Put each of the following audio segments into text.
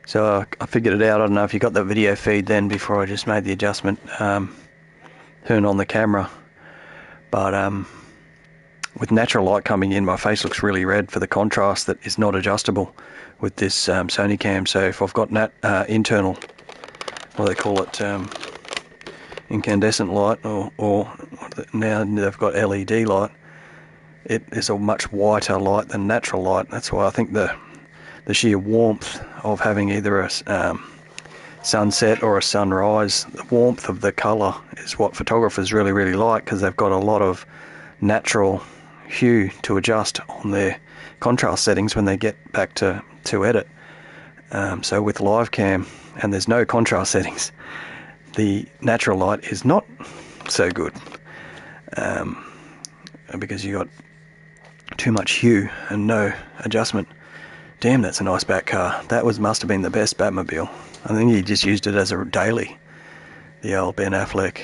So I figured it out. I don't know if you got the video feed then before I just made the adjustment, turn on the camera. But with natural light coming in, my face looks really red for the contrast that is not adjustable with this Sony cam. So if I've got internal, what do they call it, incandescent light, or now they've got LED light, it is a much whiter light than natural light. That's why I think the sheer warmth of having either a sunset or a sunrise, the warmth of the colour is what photographers really, really like, because they've got a lot of natural hue to adjust on their contrast settings when they get back to edit. So with live cam, and there's no contrast settings, the natural light is not so good, because you got too much hue and no adjustment. Damn, that's a nice Bat car. That must have been the best Batmobile. I think he just used it as a daily, the old Ben Affleck.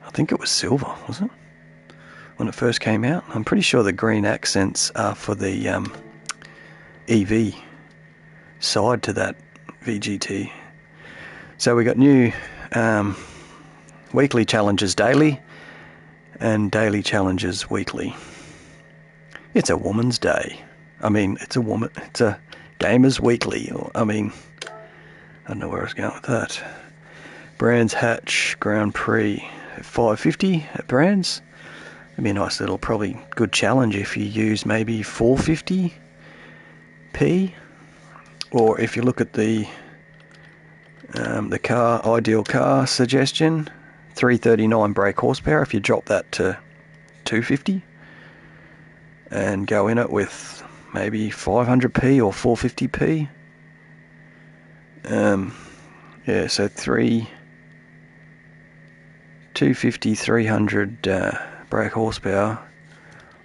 I think it was silver, was it? When it first came out. I'm pretty sure the green accents are for the EV side to that VGT. So we got new weekly challenges daily and daily challenges weekly. It's a woman's day. I mean, it's a gamer's weekly. I don't know where I was going with that. Brands Hatch Grand Prix 550 at Brands. It'd be a nice little, probably good challenge if you use maybe 450p, or if you look at the ideal car suggestion, 339 brake horsepower. If you drop that to 250 and go in it with maybe 500p or 450p, so 250, 300 brake horsepower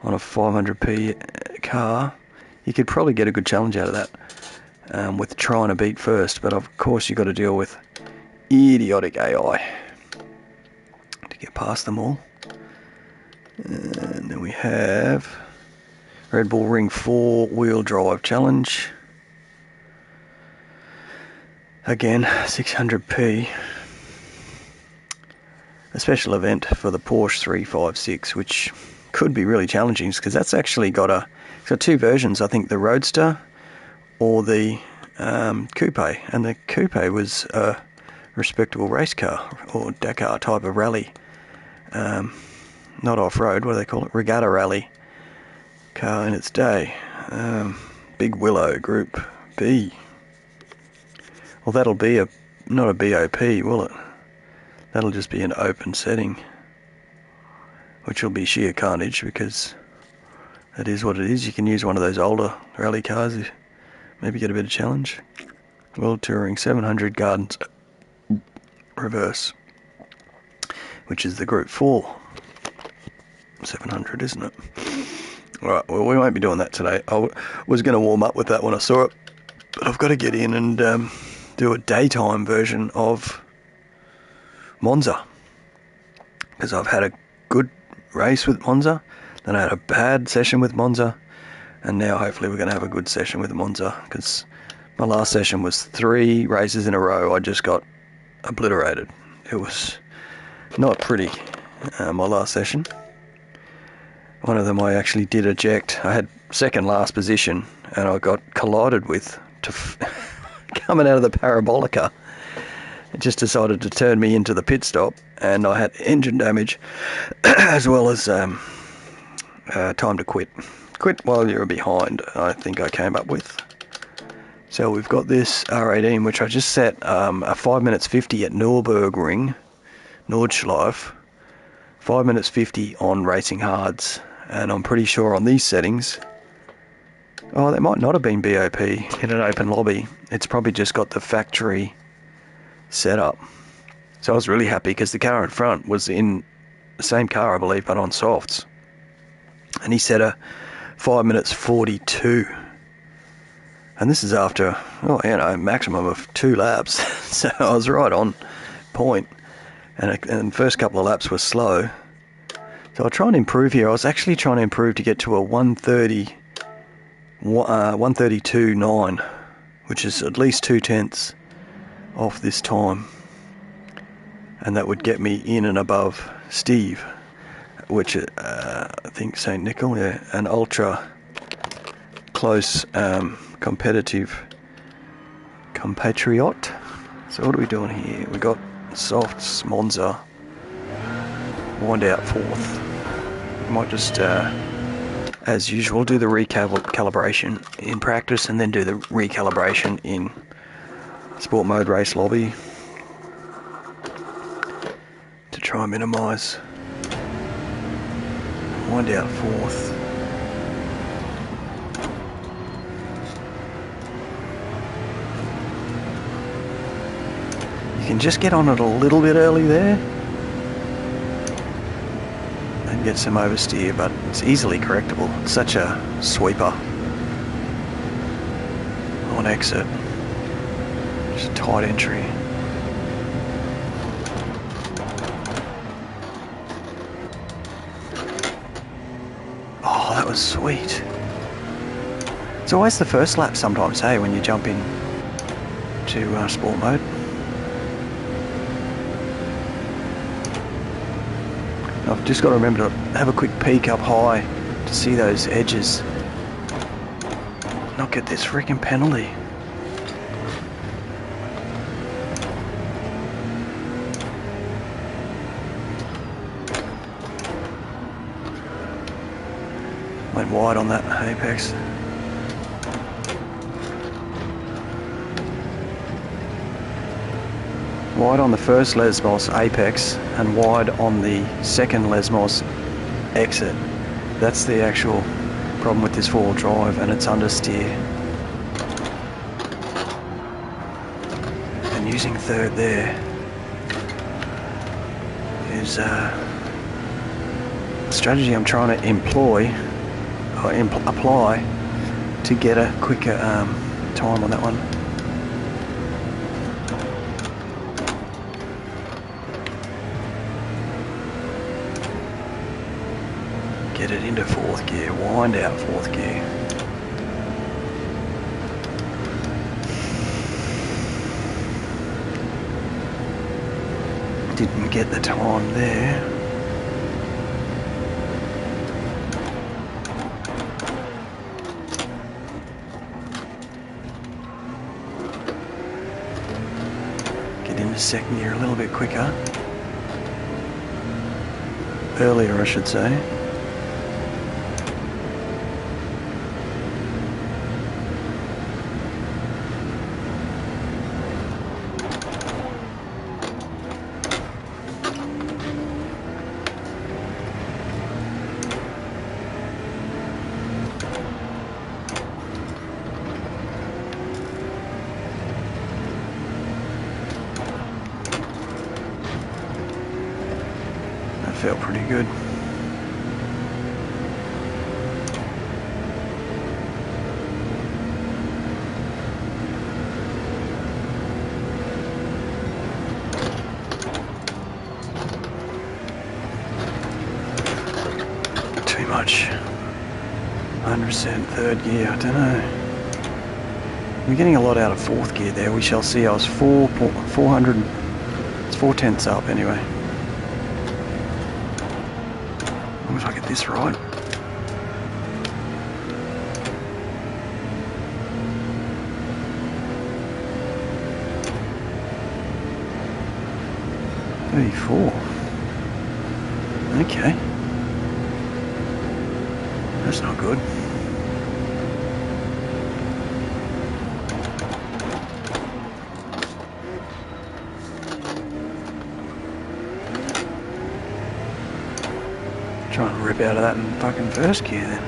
on a 500p car, you could probably get a good challenge out of that, with trying to beat first. But of course you've got to deal with idiotic AI to get past them all. And then we have Red Bull Ring 4 wheel drive challenge. Again, 600p. A special event for the Porsche 356, which could be really challenging, because that's actually got two versions. I think the Roadster or the Coupe, and the Coupe was a respectable race car or Dakar type of rally, not off-road, what do they call it, regatta rally car in its day. Big Willow Group B. Well, that'll be not a BOP, will it? That'll just be an open setting, which will be sheer carnage, because that is what it is. You can use one of those older rally cars, maybe get a bit of challenge. World Touring 700 Gardens Reverse, which is the Group 4 700, isn't it? Alright, well, we won't be doing that today. I was going to warm up with that when I saw it, but I've got to get in and do a daytime version of Monza, because I've had a good race with Monza, then I had a bad session with Monza, and now hopefully we're going to have a good session with Monza, because my last session was 3 races in a row. I just got obliterated. It was not pretty, my last session. One of them I actually did eject. I had second last position, and I got collided with coming out of the parabolica. It just decided to turn me into the pit stop, and I had engine damage as well as time to quit. Quit while you're behind, I think I came up with. So we've got this R18, which I just set a 5 minutes 50 at Nürburgring, Nordschleife, 5 minutes 50 on Racing Hards, and I'm pretty sure on these settings, they might not have been BOP in an open lobby. It's probably just got the factory setup. So I was really happy, because the car in front was in the same car, I believe, but on softs, and he set a 5 minutes 42, and this is after maximum of 2 laps. So I was right on point, and the first couple of laps were slow. So I'll try and improve here. I was actually trying to improve to get to a 130 132.9, which is at least 2/10 off this time, and that would get me in and above Steve, which I think St. Nicol, yeah, an ultra close competitive compatriot. So what are we doing here? We got softs, Monza, wind out 4th. Might just, as usual, do the recalibration in practice and then do the recalibration in sport mode race lobby to try and minimise. Wind out 4th. You can just get on it a little bit early there and get some oversteer, but it's easily correctable. It's such a sweeper on exit. Just a tight entry. Oh, that was sweet. It's always the first lap sometimes, hey, when you jump in to sport mode. I've just got to remember to have a quick peek up high to see those edges. Not get this freaking penalty. Went wide on that apex. Wide on the first Lesmos apex and wide on the second Lesmos exit. That's the actual problem with this 4-wheel drive, and it's understeer. And using third there is a strategy I'm trying to employ or apply to get a quicker time on that one. Get it into 4th gear, wind out 4th gear. Didn't get the time there. Get into 2nd gear a little bit quicker. Earlier, I should say. Felt pretty good. Too much. 100% 3rd gear, I don't know. We're getting a lot out of 4th gear there. We shall see. I was 400. It's 4/10 up anyway. As long as I get this right. Okay. That's not good. Try and rip out of that in fucking 1st gear then.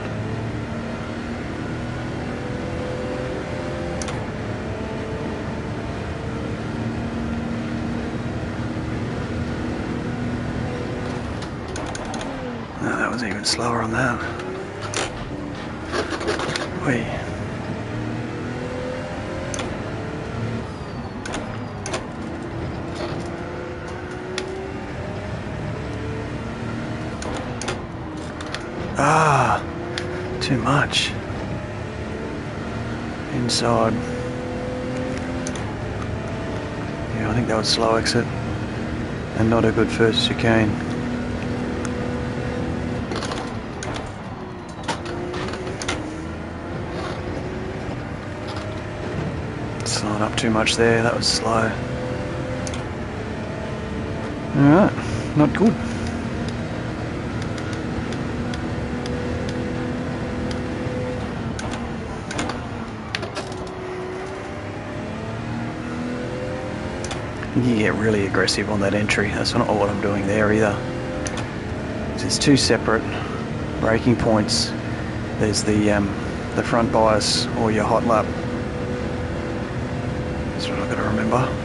No, that was even slower on that. Wait. Ah, too much. inside. Yeah, I think that was slow exit and not a good first chicane. Slowing up too much there, that was slow. Alright, not good. You get really aggressive on that entry. That's not what I'm doing there either. There's two separate braking points. There's the front bias or your hot lap. That's what I've got to remember.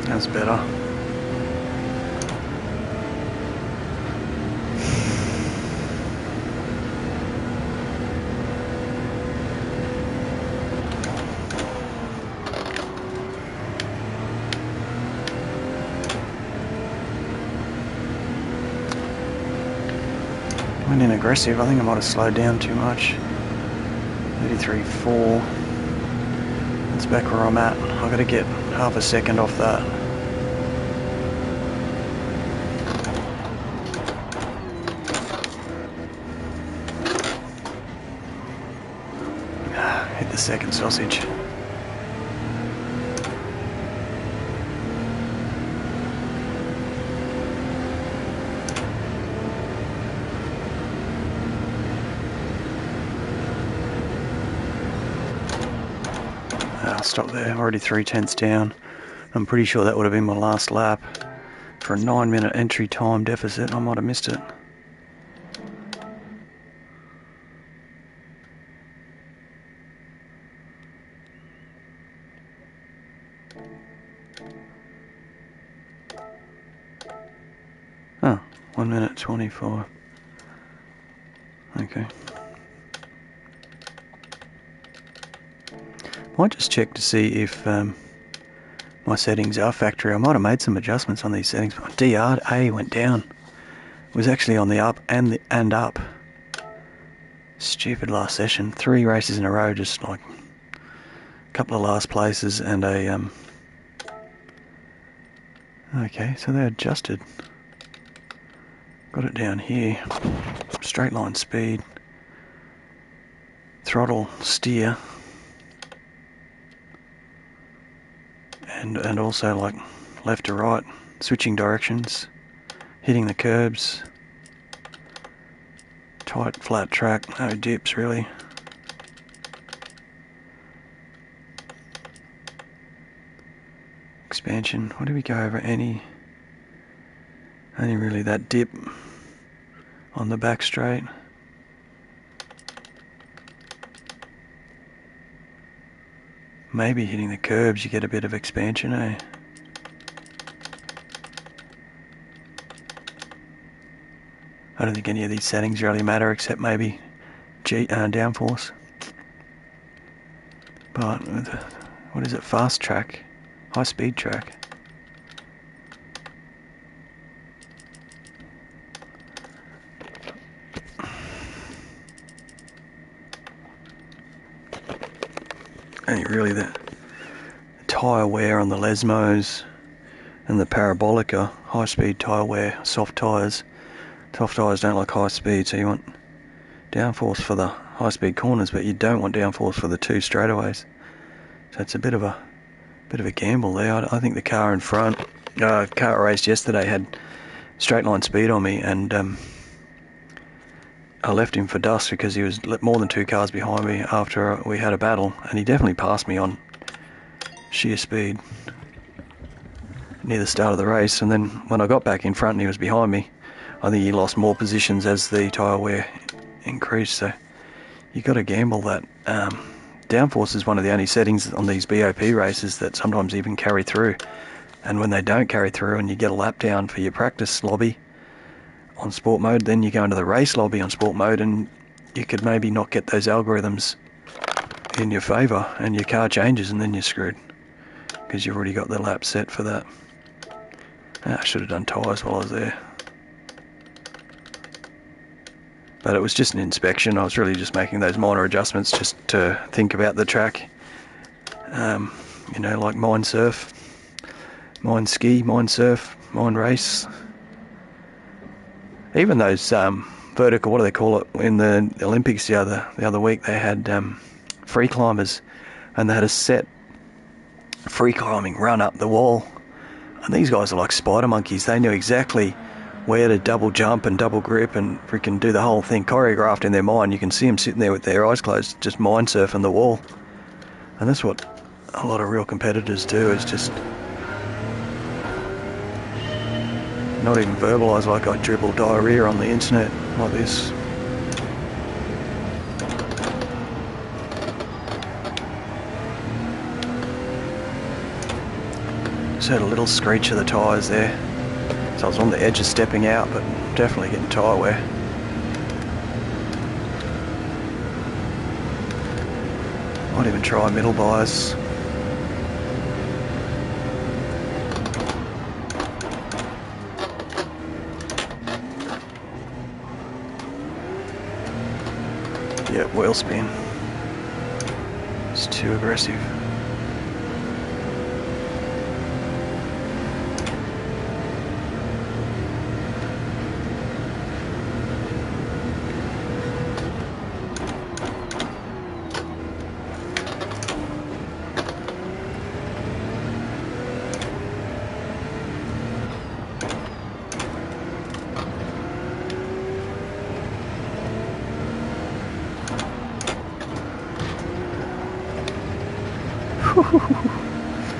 That's better. Went in aggressive. I think I might have slowed down too much. 33.4. That's back where I'm at. I've got to get half a second off that. Hit the second sausage. Stop there, already 3/10 down. I'm pretty sure that would have been my last lap. For a 9-minute entry time deficit, I might have missed it. Oh, 1 minute 24. Okay. Might just check to see if my settings are factory. I might have made some adjustments on these settings. My DRA went down. It was actually on the up and up. Stupid last session. 3 races in a row, just like a couple of last places and a okay, so they adjusted. Got it down here. Straight line speed. Throttle steer. And also like left to right, switching directions, hitting the curbs, tight flat track, no dips really. Expansion, what do we go over? Only really that dip on the back straight. Maybe hitting the curbs you get a bit of expansion, eh? I don't think any of these settings really matter except maybe downforce. But what is it? Fast track, high speed track. Only really the tyre wear on the Lesmos and the Parabolica, high speed tyre wear, soft tyres. Soft tyres don't like high speed, so you want downforce for the high-speed corners, but you don't want downforce for the 2 straightaways. So it's a bit of a gamble there. I think the car in front, car I raced yesterday, had straight line speed on me, and I left him for dust because he was more than 2 cars behind me after we had a battle, and he definitely passed me on sheer speed near the start of the race. And then when I got back in front and he was behind me, I think he lost more positions as the tyre wear increased. So you got to gamble that. Downforce is one of the only settings on these BOP races that sometimes even carry through, and when they don't carry through and you get a lap down for your practice lobby on sport mode, then you go into the race lobby on sport mode and you could maybe not get those algorithms in your favour and your car changes, and then you're screwed because you've already got the lap set for that. I should have done tyres while I was there. But it was just an inspection. I was really just making those minor adjustments just to think about the track. You know, like mind surf, mind ski, mind surf, mind race. Even those vertical, what do they call it, in the Olympics the other week, they had free climbers, and they had a set free climbing run up the wall. And these guys are like spider monkeys. They knew exactly where to double jump and double grip and freaking do the whole thing choreographed in their mind. You can see them sitting there with their eyes closed, just mind surfing the wall. And that's what a lot of real competitors do, is just not even verbalise like I dribble diarrhea on the internet like this. Just heard a little screech of the tyres there. So I was on the edge of stepping out, but definitely getting tyre wear. Might even try middle bias. Yep, wheel spin. It's too aggressive.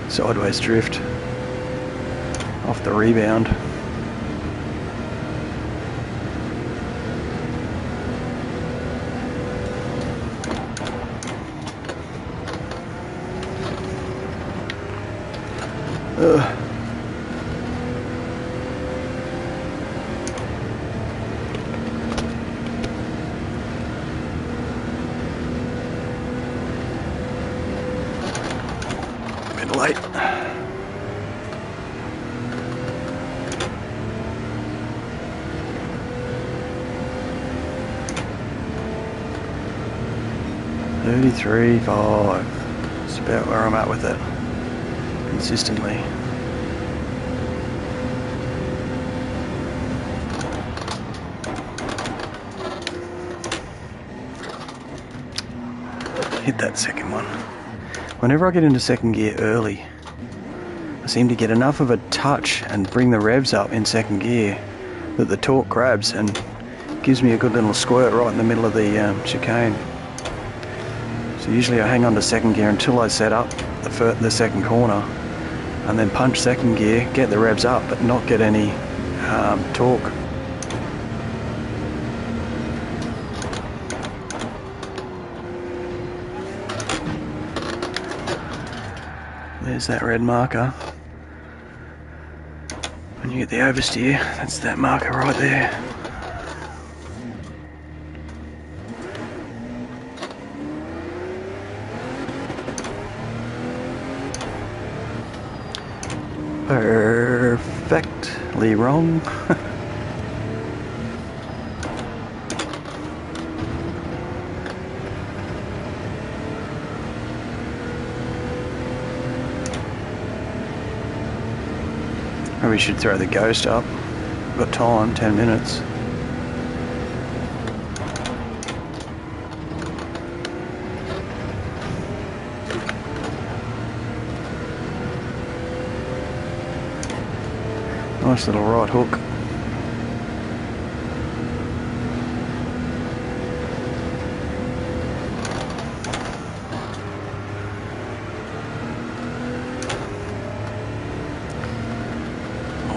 Sideways drift off the rebound. Ugh. Late. $33.5. That's about where I'm at with it consistently. Hit that second one. Whenever I get into second gear early, I seem to get enough of a touch and bring the revs up in second gear that the torque grabs and gives me a good little squirt right in the middle of the chicane. So usually I hang on to second gear until I set up the second corner, and then punch second gear, get the revs up, but not get any torque. There's that red marker. When you get the oversteer, that's that marker right there. Perfectly wrong. We should throw the ghost up. We've got time, 10 minutes. Nice little right hook.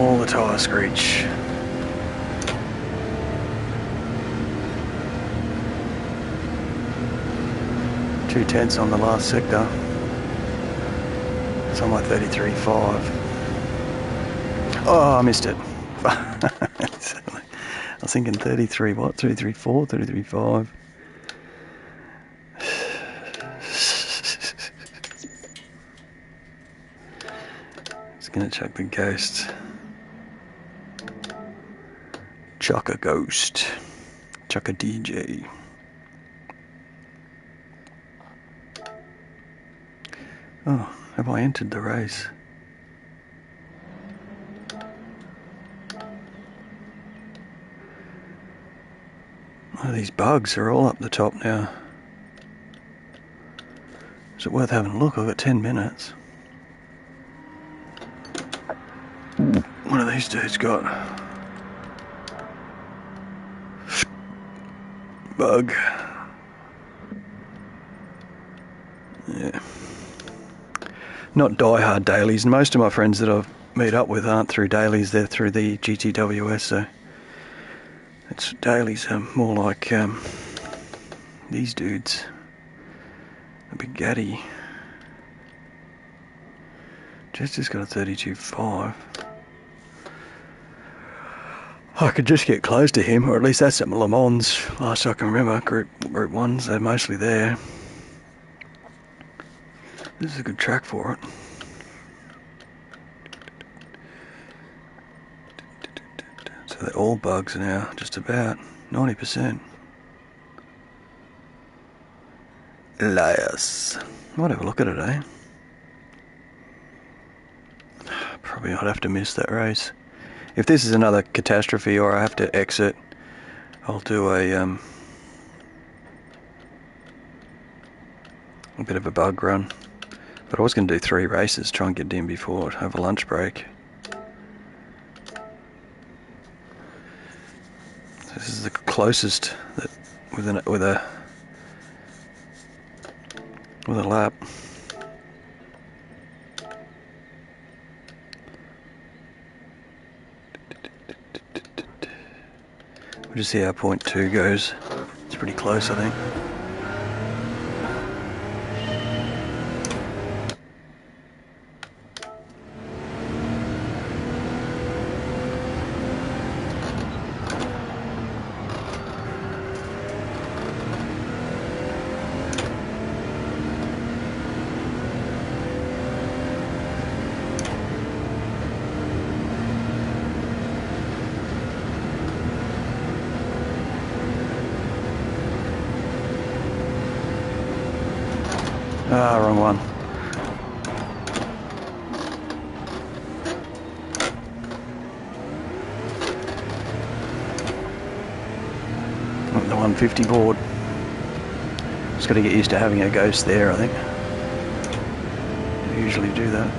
All the tyre screech. Two tenths on the last sector. It's on my 33.5. Oh, I missed it. I was thinking 33, what? 33.4, 33.5. Just gonna chuck the ghost. Chuck a ghost. Chuck a DJ. Oh, have I entered the race? Oh, these bugs are all up the top now. Is it worth having a look? I've got 10 minutes. What have these dudes got? Bug. Yeah. Not die-hard dailies, and most of my friends that I've met up with aren't through dailies, they're through the GTWS, so it's dailies are more like these dudes. A big gaddy. Jester's got a 32.5. I could just get close to him, or at least that's at Le Mans, last I can remember. Group 1s, they're mostly there. This is a good track for it. So they're all bugs now, just about 90%. Elias. Might have a look at it, eh? Probably I'd have to miss that race. If this is another catastrophe or I have to exit, I'll do a bit of a bug run. But I was going to do 3 races, try and get in before I have a lunch break. So this is the closest that with a lap. We'll just see how point 2 goes. It's pretty close, I think. Ah, wrong one. The 150 board. Just got to get used to having a ghost there, I think. I usually do that.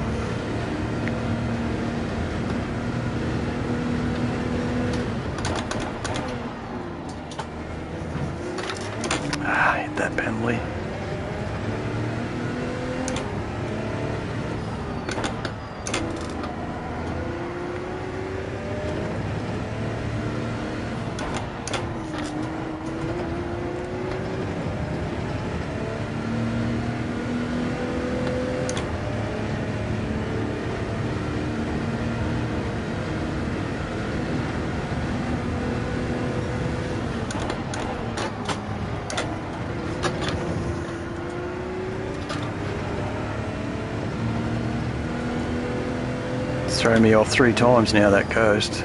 Ah, hit that penalty. It's thrown me off 3 times now, that coast.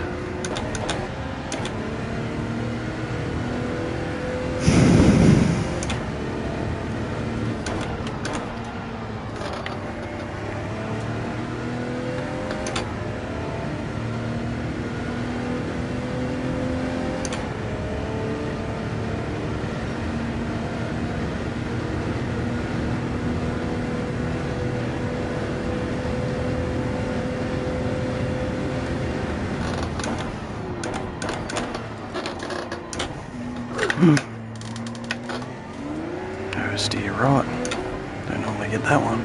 get that one.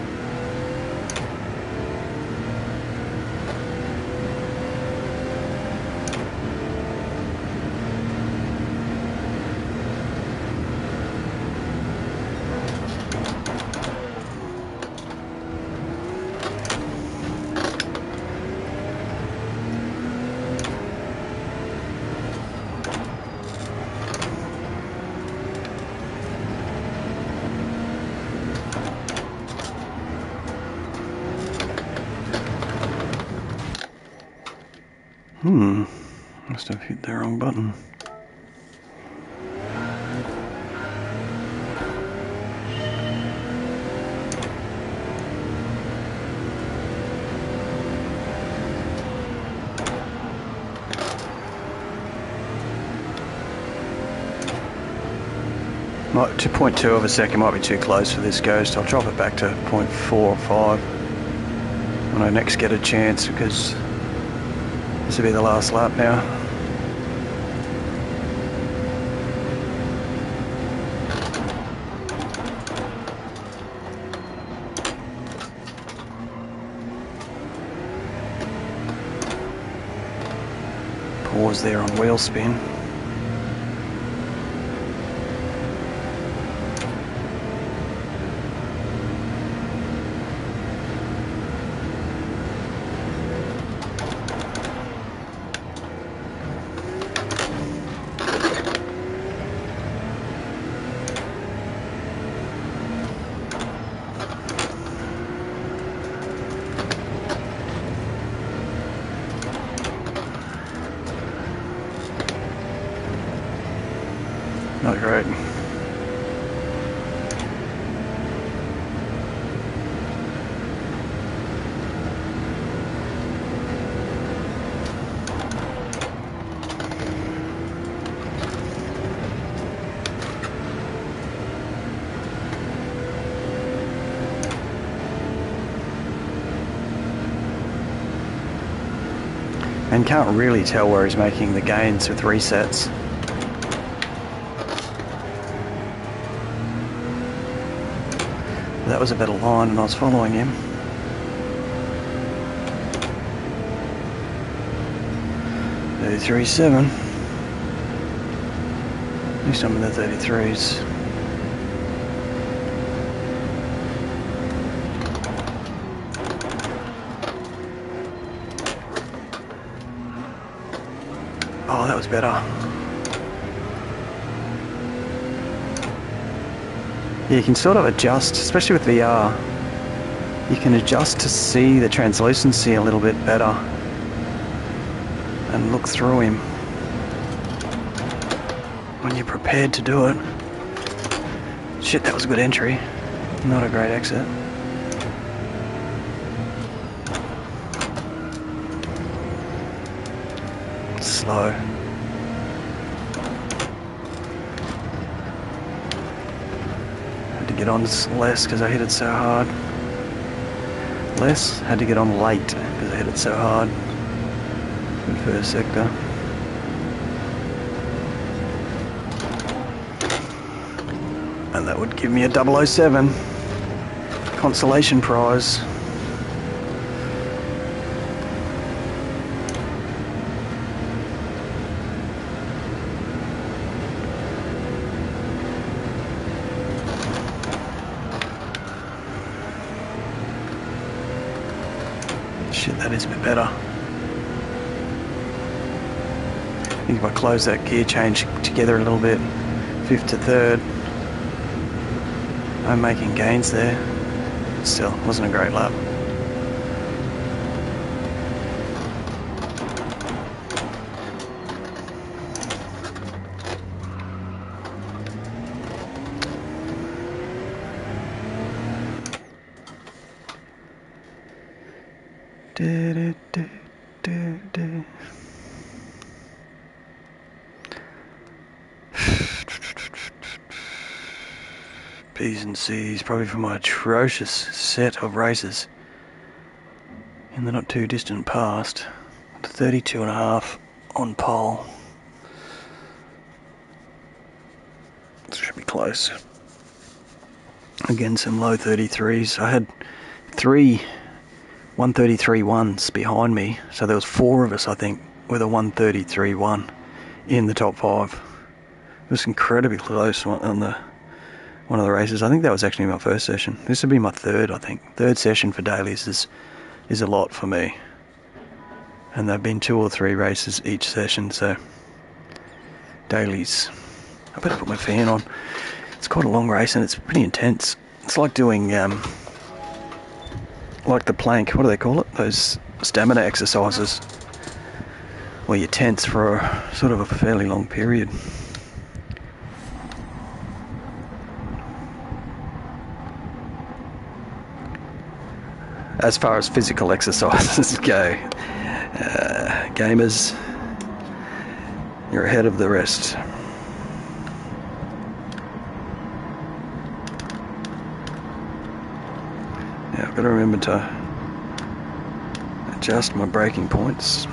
Must have hit the wrong button. To 0.2 of a second might be too close for this ghost. I'll drop it back to 0.4 or 5 when I next get a chance, because this will be the last lap now. Pause there on wheel spin. Not great. And can't really tell where he's making the gains with resets. That was a better line and I was following him. .337. At least I'm in the 33s. Oh, that was better. Yeah, you can sort of adjust, especially with VR. You can adjust to see the translucency a little bit better and look through him when you're prepared to do it. Shit, that was a good entry. Not a great exit. Slow. Had to get on less because I hit it so hard. Less, had to get on late because I hit it so hard. Good first sector. And that would give me a 007 consolation prize. Shit, that is a bit better. I think if I close that gear change together a little bit, 5th to 3rd, I'm making gains there. Still, wasn't a great lap. P's and C's, probably for my atrocious set of races in the not too distant past. 32.5 on pole. This should be close. Again, some low 33s. I had 3 133.1s behind me, so there was 4 of us, I think, with a 133.1 in the top 5. It was incredibly close on one of the races. I think that was actually my first session. This would be my third, I think. Third session for dailies is a lot for me. And they've been 2 or 3 races each session, so dailies. I better put my fan on. It's quite a long race and it's pretty intense. It's like doing like the plank, what do they call it? Those stamina exercises where you're tense for a sort of a fairly long period. As far as physical exercises go, gamers, you're ahead of the rest. Yeah, I've got to remember to adjust my braking points.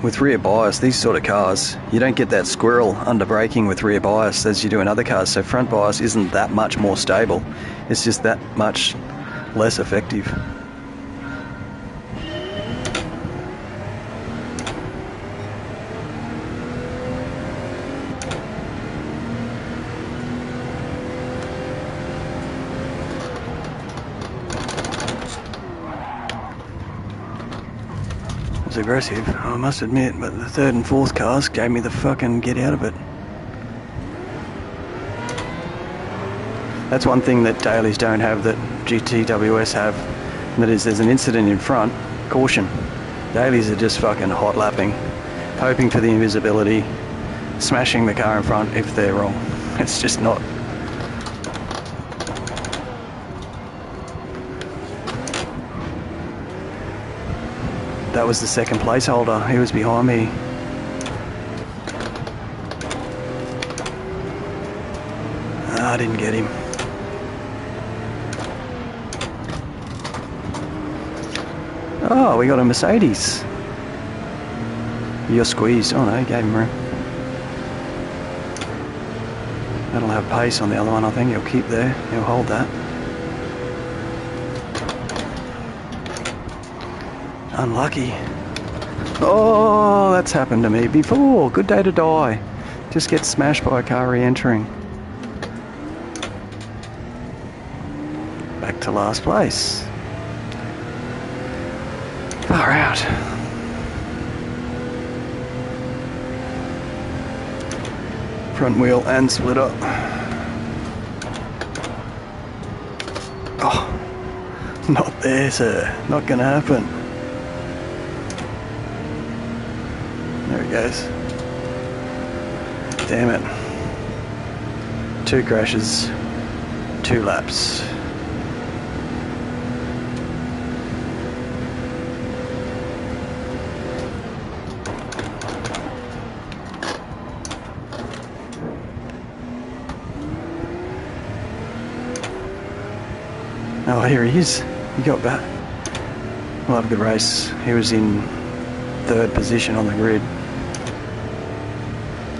With rear bias, these sort of cars, you don't get that squirrel under braking with rear bias as you do in other cars, so front bias isn't that much more stable. It's just that much less effective. Aggressive, I must admit, but the 3rd and 4th cars gave me the fucking get out of it. That's one thing that dailies don't have that GTWS have, and that is there's an incident in front, caution. Dailies are just fucking hot lapping, hoping for the invisibility, smashing the car in front if they're wrong. It's just not. That was the second placeholder. He was behind me. I didn't get him. Oh, we got a Mercedes. You're squeezed. Oh no, gave him room. That'll have pace on the other one, I think. He'll keep there. He'll hold that. Unlucky. Oh, that's happened to me before. Good day to die. Just get smashed by a car re-entering. Back to last place. Far out. Front wheel and splitter. Oh, not there, sir. Not gonna happen. There he goes. Damn it. 2 crashes, 2 laps. Oh, here he is. He got back. We'll have a good race. He was in 3rd position on the grid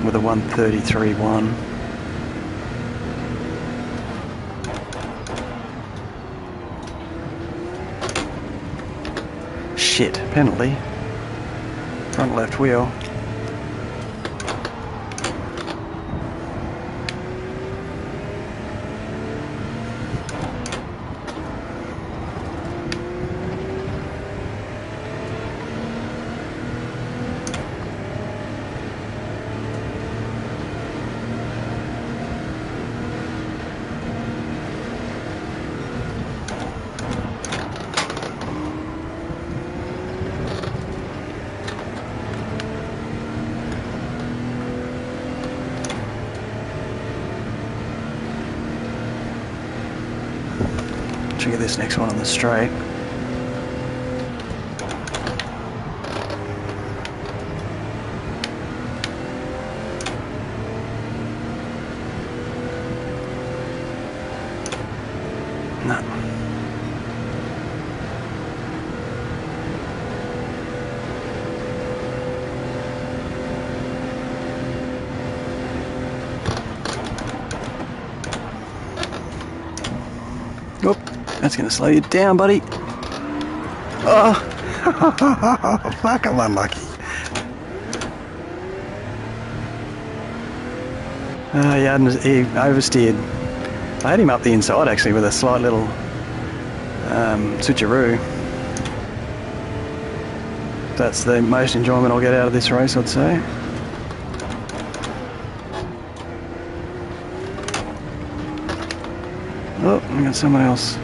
with a 133.1. Shit, penalty. Front left wheel. Get this next one on the straight. No. Oop, that's going to slow you down, buddy. Oh, fuck, I'm unlucky. Yeah, he oversteered. I had him up the inside actually with a slight little switcheroo. That's the most enjoyment I'll get out of this race, I'd say. Oh, I got someone else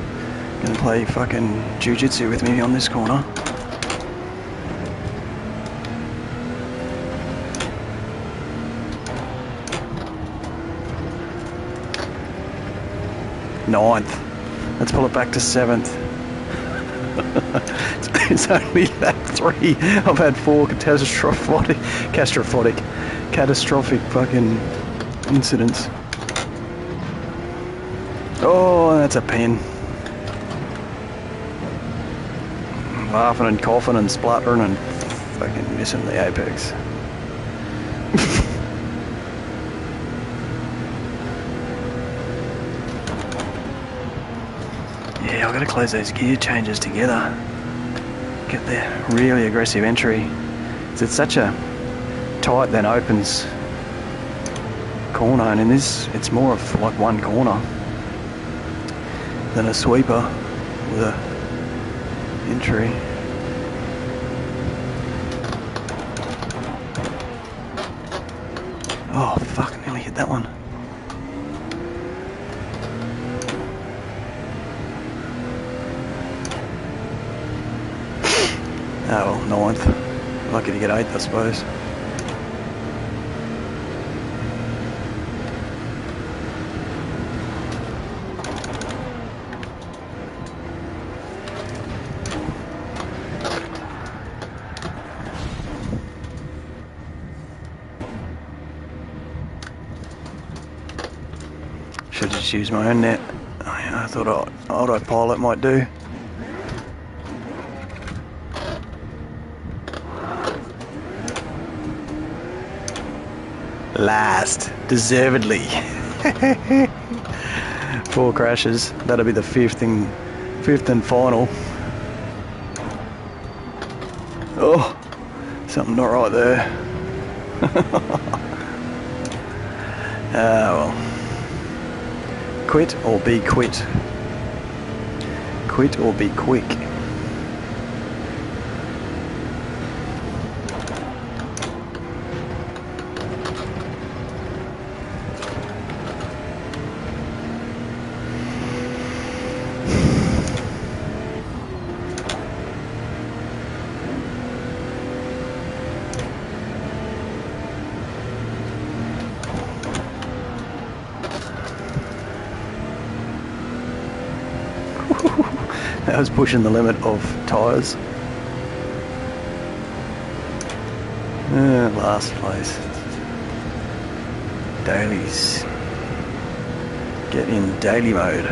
gonna play fucking jiu-jitsu with me on this corner. Ninth. Let's pull it back to 7th. It's only lap 3. I've had 4 catastrophic fucking incidents. Oh, that's a pen. Laughing and coughing and spluttering and fucking missing the apex. Yeah, I've got to close those gear changes together. Get the really aggressive entry. It's such a tight then opens corner, and in this it's more of like one corner than a sweeper with a entry. Oh fuck, nearly hit that one. Oh well, 9th. Lucky to get 8th, I suppose. Should just use my own net. I thought autopilot might do. Last, deservedly. 4 crashes. That'll be the fifth and final. Oh, something not right there. Well. Quit or be quit. Quit or be quick. That was pushing the limit of tyres. Last place. Dailies. Get in daily mode.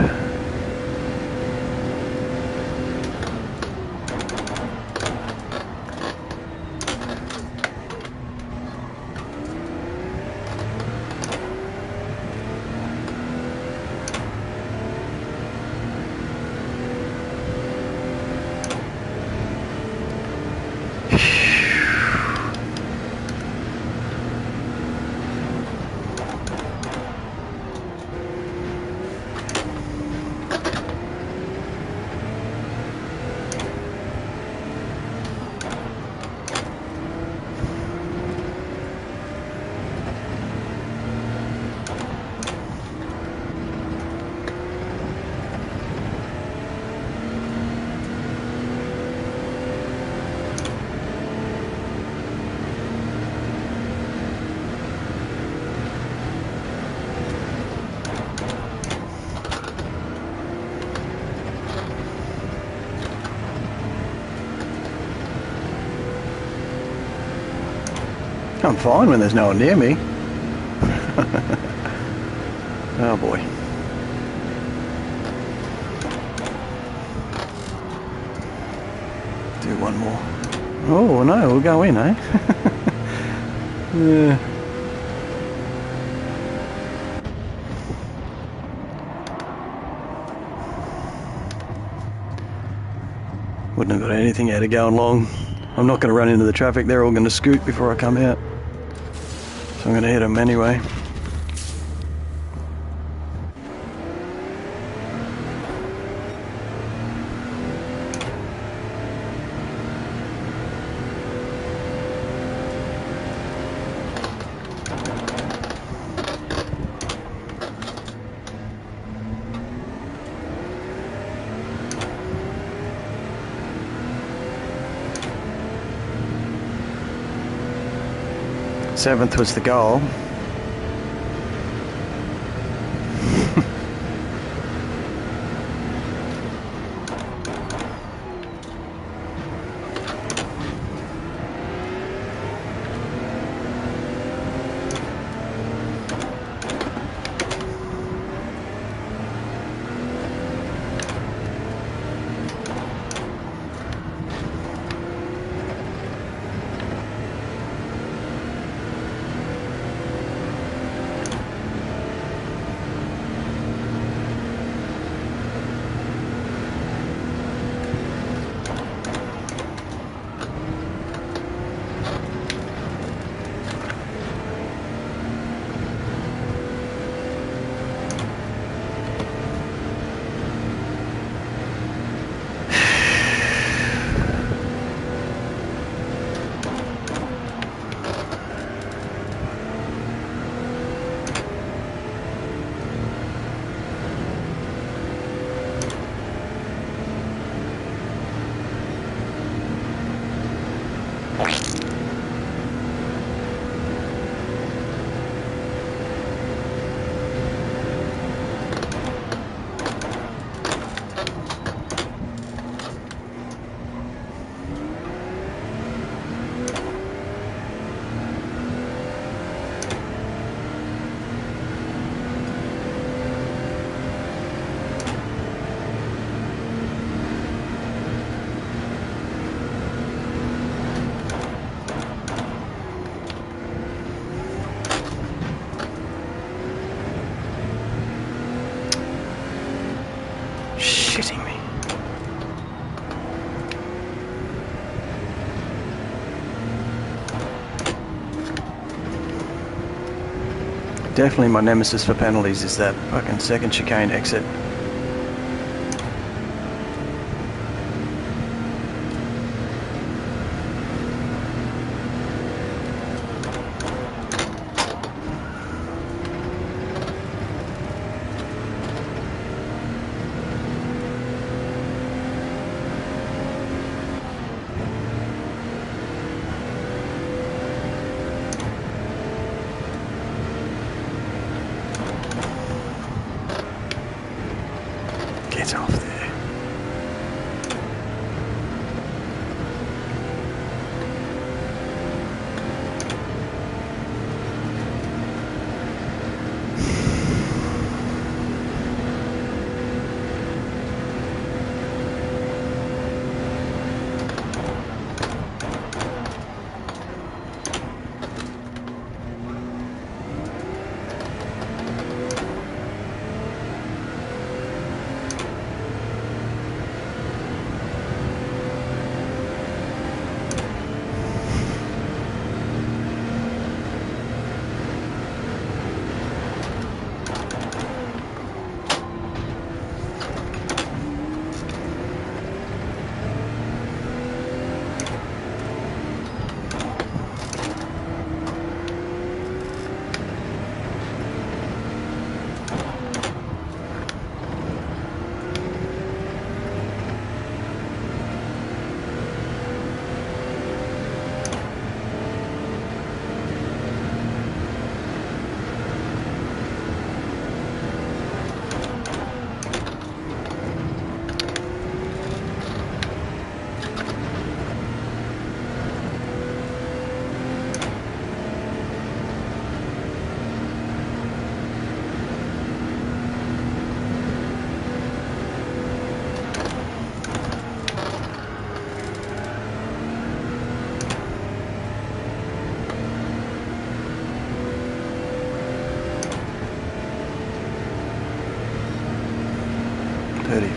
I'm fine when there's no one near me. Oh boy. Do one more. Oh no, we'll go in, eh? Yeah. Wouldn't have got anything out of going long. I'm not going to run into the traffic. They're all going to scoot before I come out. So I'm going to hit them anyway. Seventh was the goal. Shitting me. Definitely my nemesis for penalties is that fucking second chicane exit. Get off there.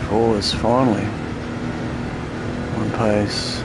Fours finally. pace.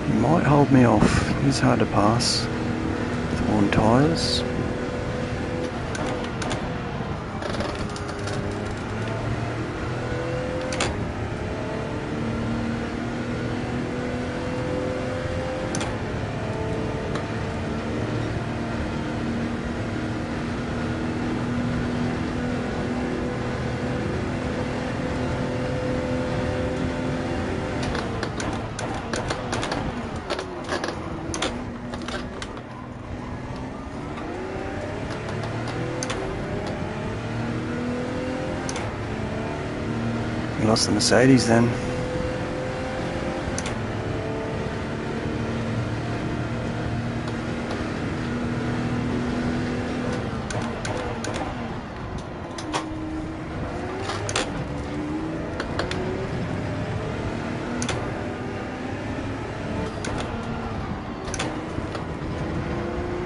He might hold me off. He's hard to pass with worn tyres. He lost the Mercedes then.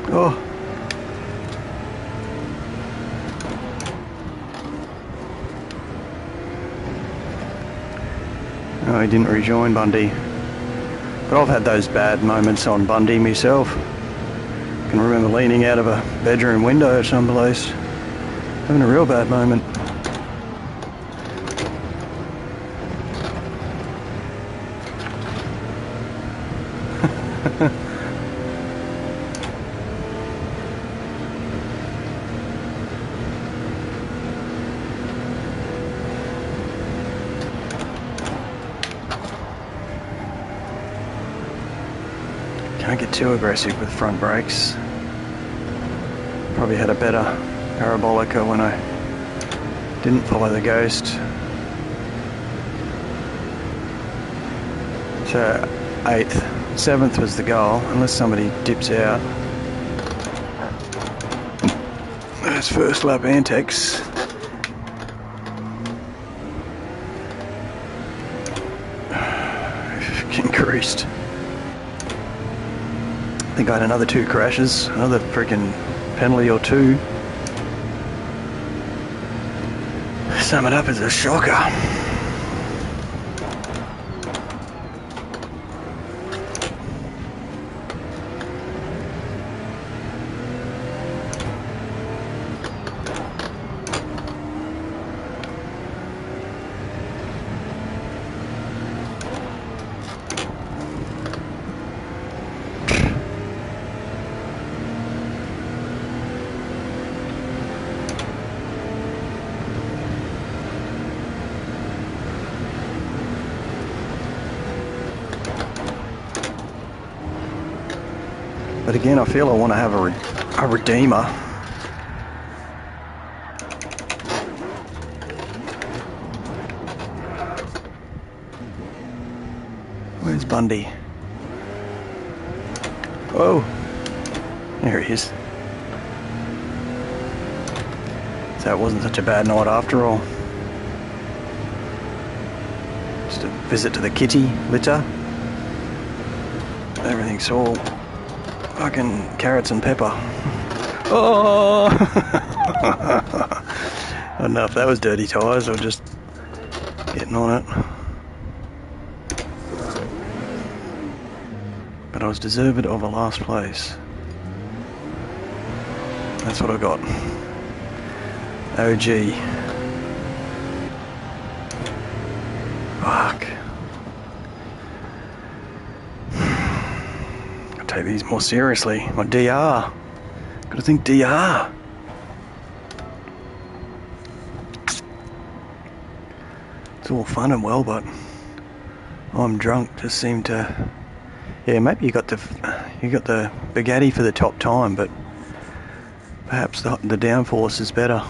Oh. Oh, he didn't rejoin Bundy. But I've had those bad moments on Bundy myself. I can remember leaning out of a bedroom window someplace, having a real bad moment. Can't get too aggressive with front brakes. Probably had a better parabolica when I didn't follow the ghost. So 8th, 7th was the goal, unless somebody dips out. There's first lap antics. Increased. I think I had another 2 crashes, another freaking penalty or 2. Sum it up as a shocker. But again, I feel I want to have a redeemer. Where's Bundy? Oh, there he is. So it wasn't such a bad night after all. Just a visit to the kitty litter. Everything's all fucking carrots and pepper. Oh! I don't know if that was dirty tyres or just getting on it. But I was deserved of a last place. That's what I got. OG. Fuck. Gotta take these more seriously. My DR. Gotta think DR. It's all fun and well, but I'm drunk. Just seem to. Yeah, maybe you got the Bugatti for the top time, but perhaps the downforce is better,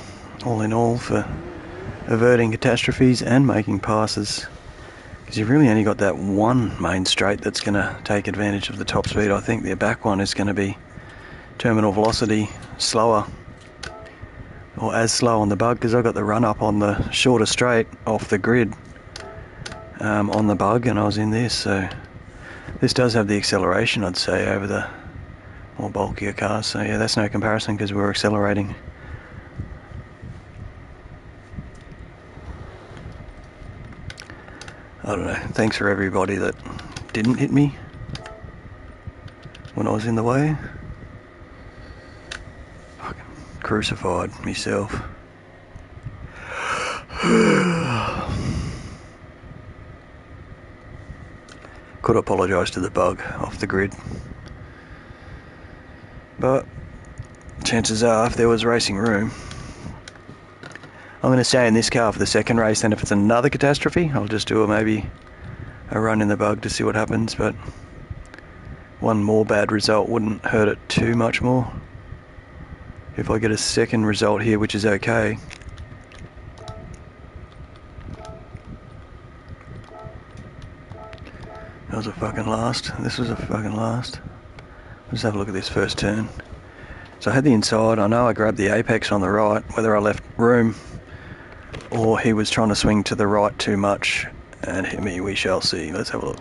all in all, for averting catastrophes and making passes. Because you've really only got that one main straight that's going to take advantage of the top speed. I think the back one is going to be terminal velocity slower, or as slow on the bug, because I got the run up on the shorter straight off the grid on the bug, and I was in this. So this does have the acceleration, I'd say, over the more bulkier cars. So yeah, that's no comparison because we're accelerating. I don't know. Thanks for everybody that didn't hit me when I was in the way. Fucking crucified myself. Could apologise to the bug off the grid. But chances are, if there was racing room, I'm going to stay in this car for the second race, and if it's another catastrophe, I'll just do maybe a run in the bug to see what happens, but one more bad result wouldn't hurt it too much more. If I get a second result here, which is okay. That was a fucking last. This was a fucking last. Let's have a look at this first turn. So I had the inside. I know I grabbed the apex on the right. Whether I left room or he was trying to swing to the right too much and hit me, we shall see. Let's have a look.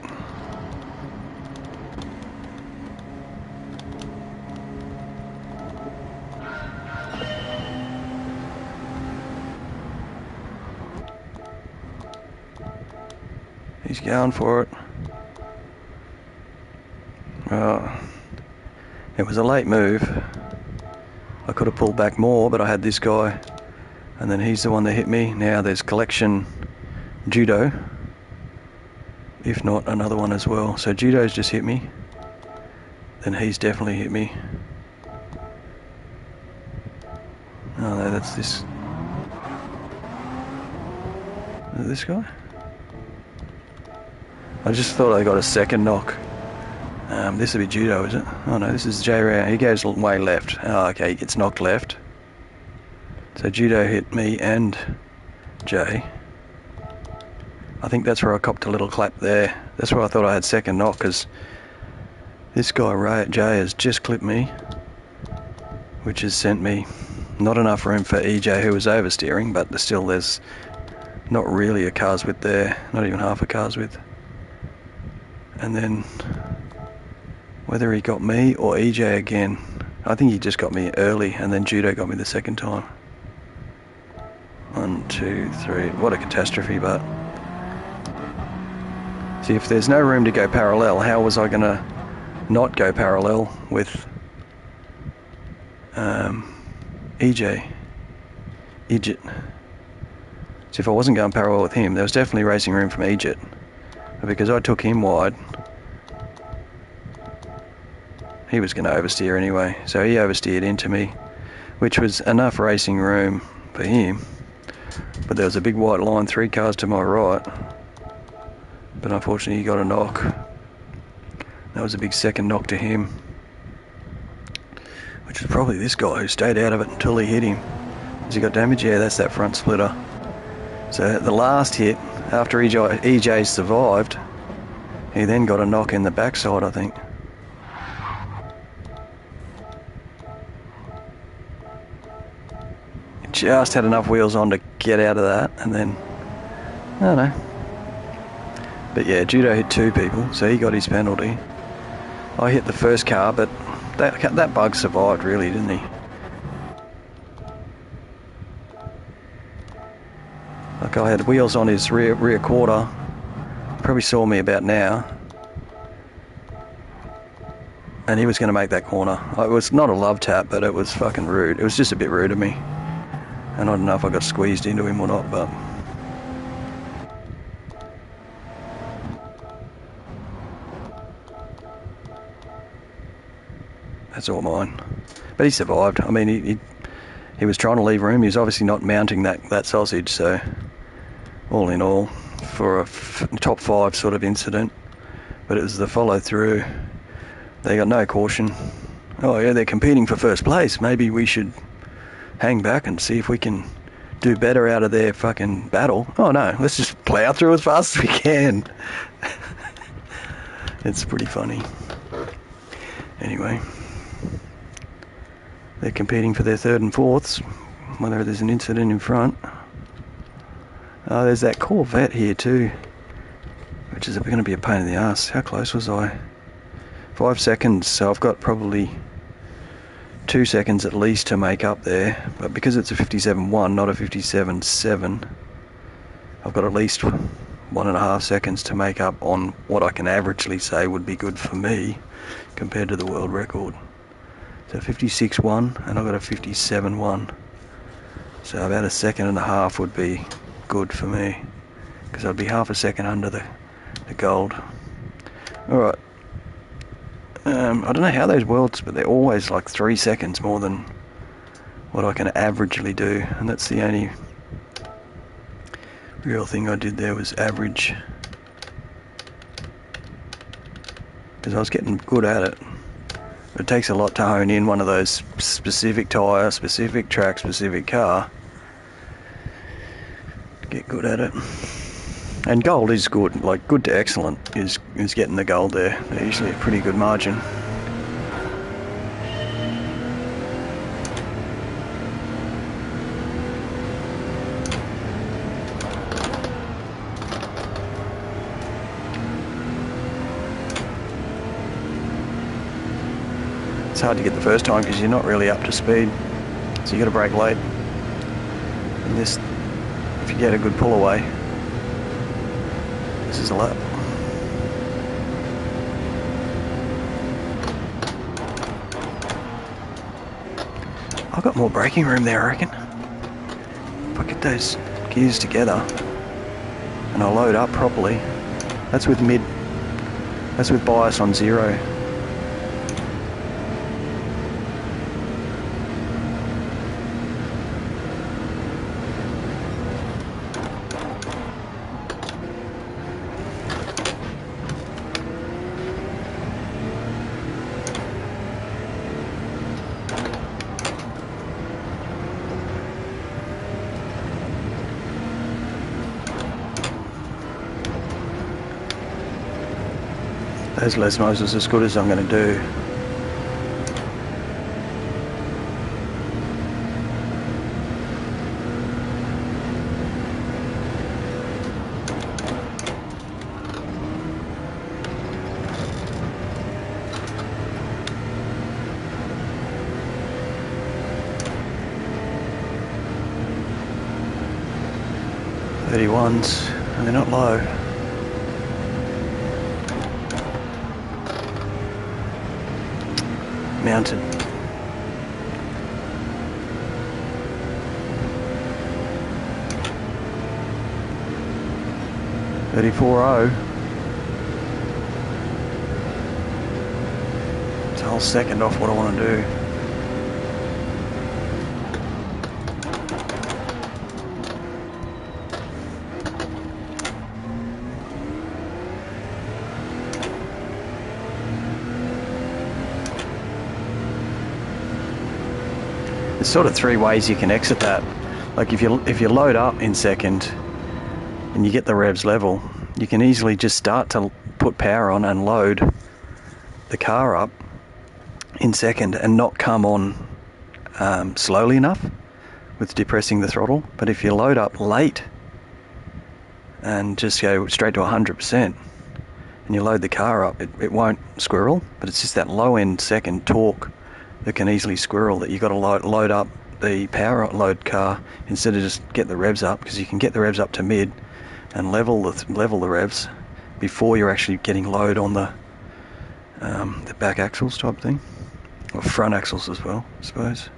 He's going for it. It was a late move. I could have pulled back more, but I had this guy, and then he's the one that hit me. Now there's collection judo, if not another one as well. So judo's just hit me, then he's definitely hit me. Oh no, that's this. Is it this guy? I just thought I got a second knock. This would be judo, is it? Oh no, this is J round. He goes way left. Oh, okay, he gets knocked left. So judo hit me and J. I think that's where I copped a little clap there. That's where I thought I had second knock, because this guy J has just clipped me, which has sent me not enough room for EJ, who was oversteering, but there's not really a car's width there, not even half a car's width. And then whether he got me or EJ again, I think he just got me early, and then judo got me the second time. 1, 2, 3. What a catastrophe. But see, if there's no room to go parallel, how was I gonna not go parallel with EJ? Ejit. So if I wasn't going parallel with him, there was definitely racing room from Ejit, but because I took him wide, he was going to oversteer anyway, so he oversteered into me, which was enough racing room for him. But there was a big white line, 3 cars to my right, but unfortunately he got a knock. That was a big second knock to him, which is probably this guy who stayed out of it until he hit him. Has he got damage? Yeah, that's that front splitter. So the last hit, after EJ survived, he then got a knock in the backside, I think. Just had enough wheels on to get out of that, and then I don't know. But yeah, judo hit 2 people, so he got his penalty. I hit the first car, but that bug survived, really, didn't he? Like, I had wheels on his rear quarter. Probably saw me about now. and he was going to make that corner. It was not a love tap, but it was fucking rude. It was just a bit rude of me, and I don't know if I got squeezed into him or not, but that's all mine. But he survived. I mean, he was trying to leave room. He was obviously not mounting that sausage, so all in all, for a top 5 sort of incident. But it was the follow through. They got no caution. Oh yeah, they're competing for first place. Maybe we should hang back and see if we can do better out of their fucking battle. Oh no, let's just plow through as fast as we can. It's pretty funny. Anyway, they're competing for their 3rd and 4ths, whether there's an incident in front. Oh, there's that Corvette here too, which is going to be a pain in the ass. How close was I? 5 seconds, so I've got probably 2 seconds at least to make up there, but because it's a 57.1, not a 57.7, I've got at least 1.5 seconds to make up on what I can averagely say would be good for me compared to the world record. So 56.1, and I've got a 57.1, so about 1.5 seconds would be good for me, because I'd be half a second under the gold. Alright, I don't know how those worlds, but they're always like 3 seconds more than what I can averagely do, and that's the only real thing I did there, was average, because I was getting good at it. But it takes a lot to hone in one of those specific tyre, specific track, specific car, to get good at it. And gold is good, like good to excellent is getting the gold there. They're usually a pretty good margin. It's hard to get the first time because you're not really up to speed, so you got to brake late. And this, if you get a good pull away, this is a lap. I've got more braking room there, I reckon. If I get those gears together and I load up properly, that's with bias on 0. Those Lesmos is as good as I'm going to do. .31s, and they're not low. Mounted. .34.0. It's a whole second off what I want to do. There's sort of 3 ways you can exit that. Like if you load up in second and you get the revs level, you can easily just start to put power on and load the car up in second and not come on slowly enough with depressing the throttle. But if you load up late and just go straight to 100% and you load the car up, it won't squirrel, but it's just that low end second torque that can easily squirrel, that you've got to load up the power load car instead of just get the revs up, because you can get the revs up to mid and level the revs before you're actually getting load on the the back axles type thing, or front axles as well, I suppose,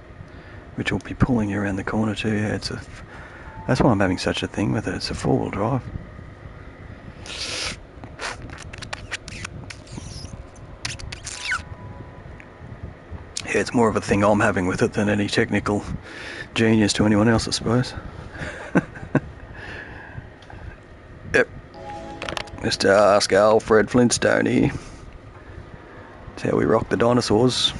which will be pulling you around the corner too. Yeah, that's why I'm having such a thing with it. It's a four-wheel drive. Yeah, it's more of a thing I'm having with it than any technical genius to anyone else, I suppose. Yep. Just ask Alfred Flintstone here. That's how we rock the dinosaurs.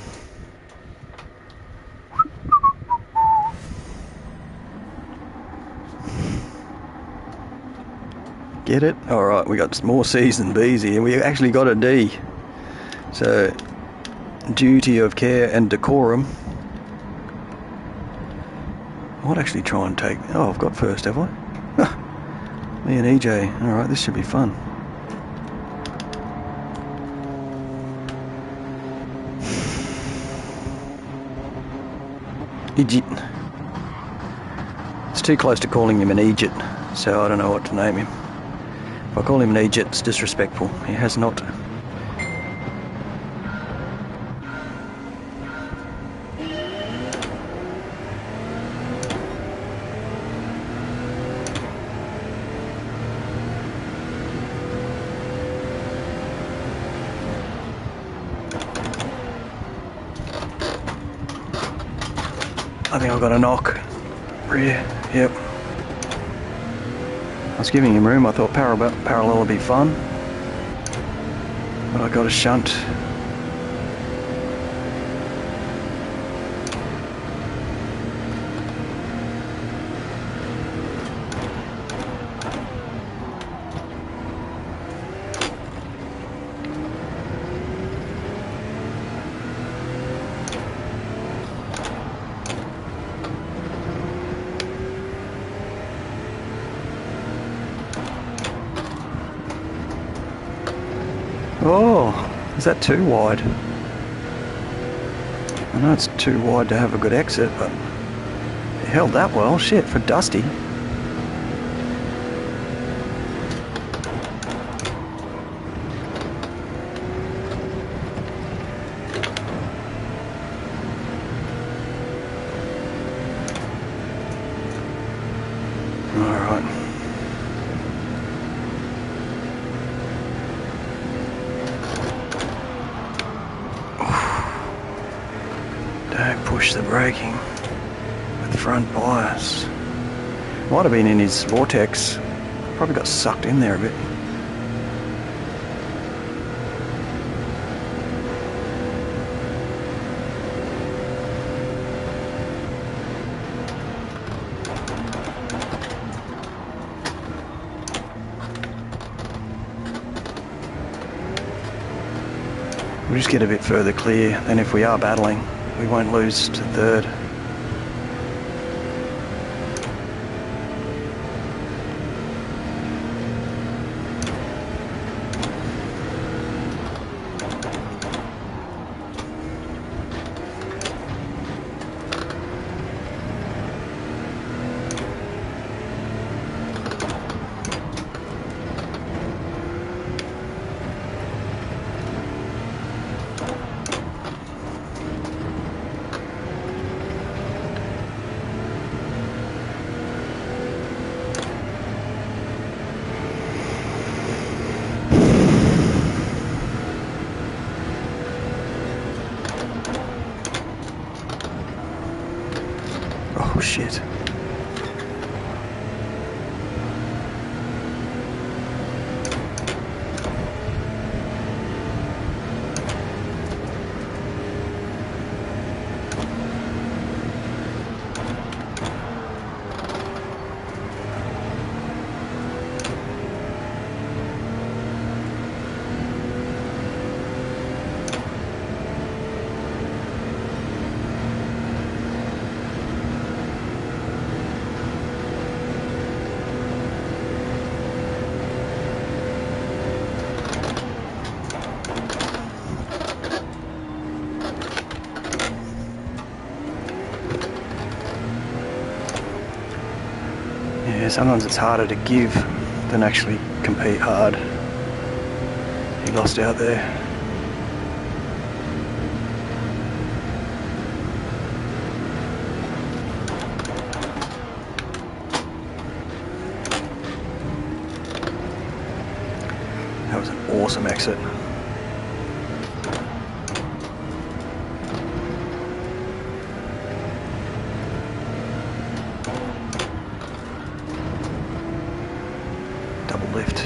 Get it? Alright, we got more C's than B's here. We actually got a D. So, duty of care and decorum. I might actually try and take... Oh, I've got first, have I? Me and EJ. Alright, this should be fun. Idiot. It's too close to calling him an Egypt, so I don't know what to name him. If I call him an Egypt, it's disrespectful. He has not. I think I've got a knock. Rear, yep. I was giving him room. I thought parallel would be fun, but I got a shunt. Oh, is that too wide? I know it's too wide to have a good exit, but it held that well. Shit, for Dusty. Alright. Don't push the braking with front bias. Might have been in his vortex. Probably got sucked in there a bit. We'll just get a bit further clear, and if we are battling, we won't lose to third. Oh shit. Yeah, sometimes it's harder to give than actually compete hard. He lost out there. That was an awesome exit. Double lift.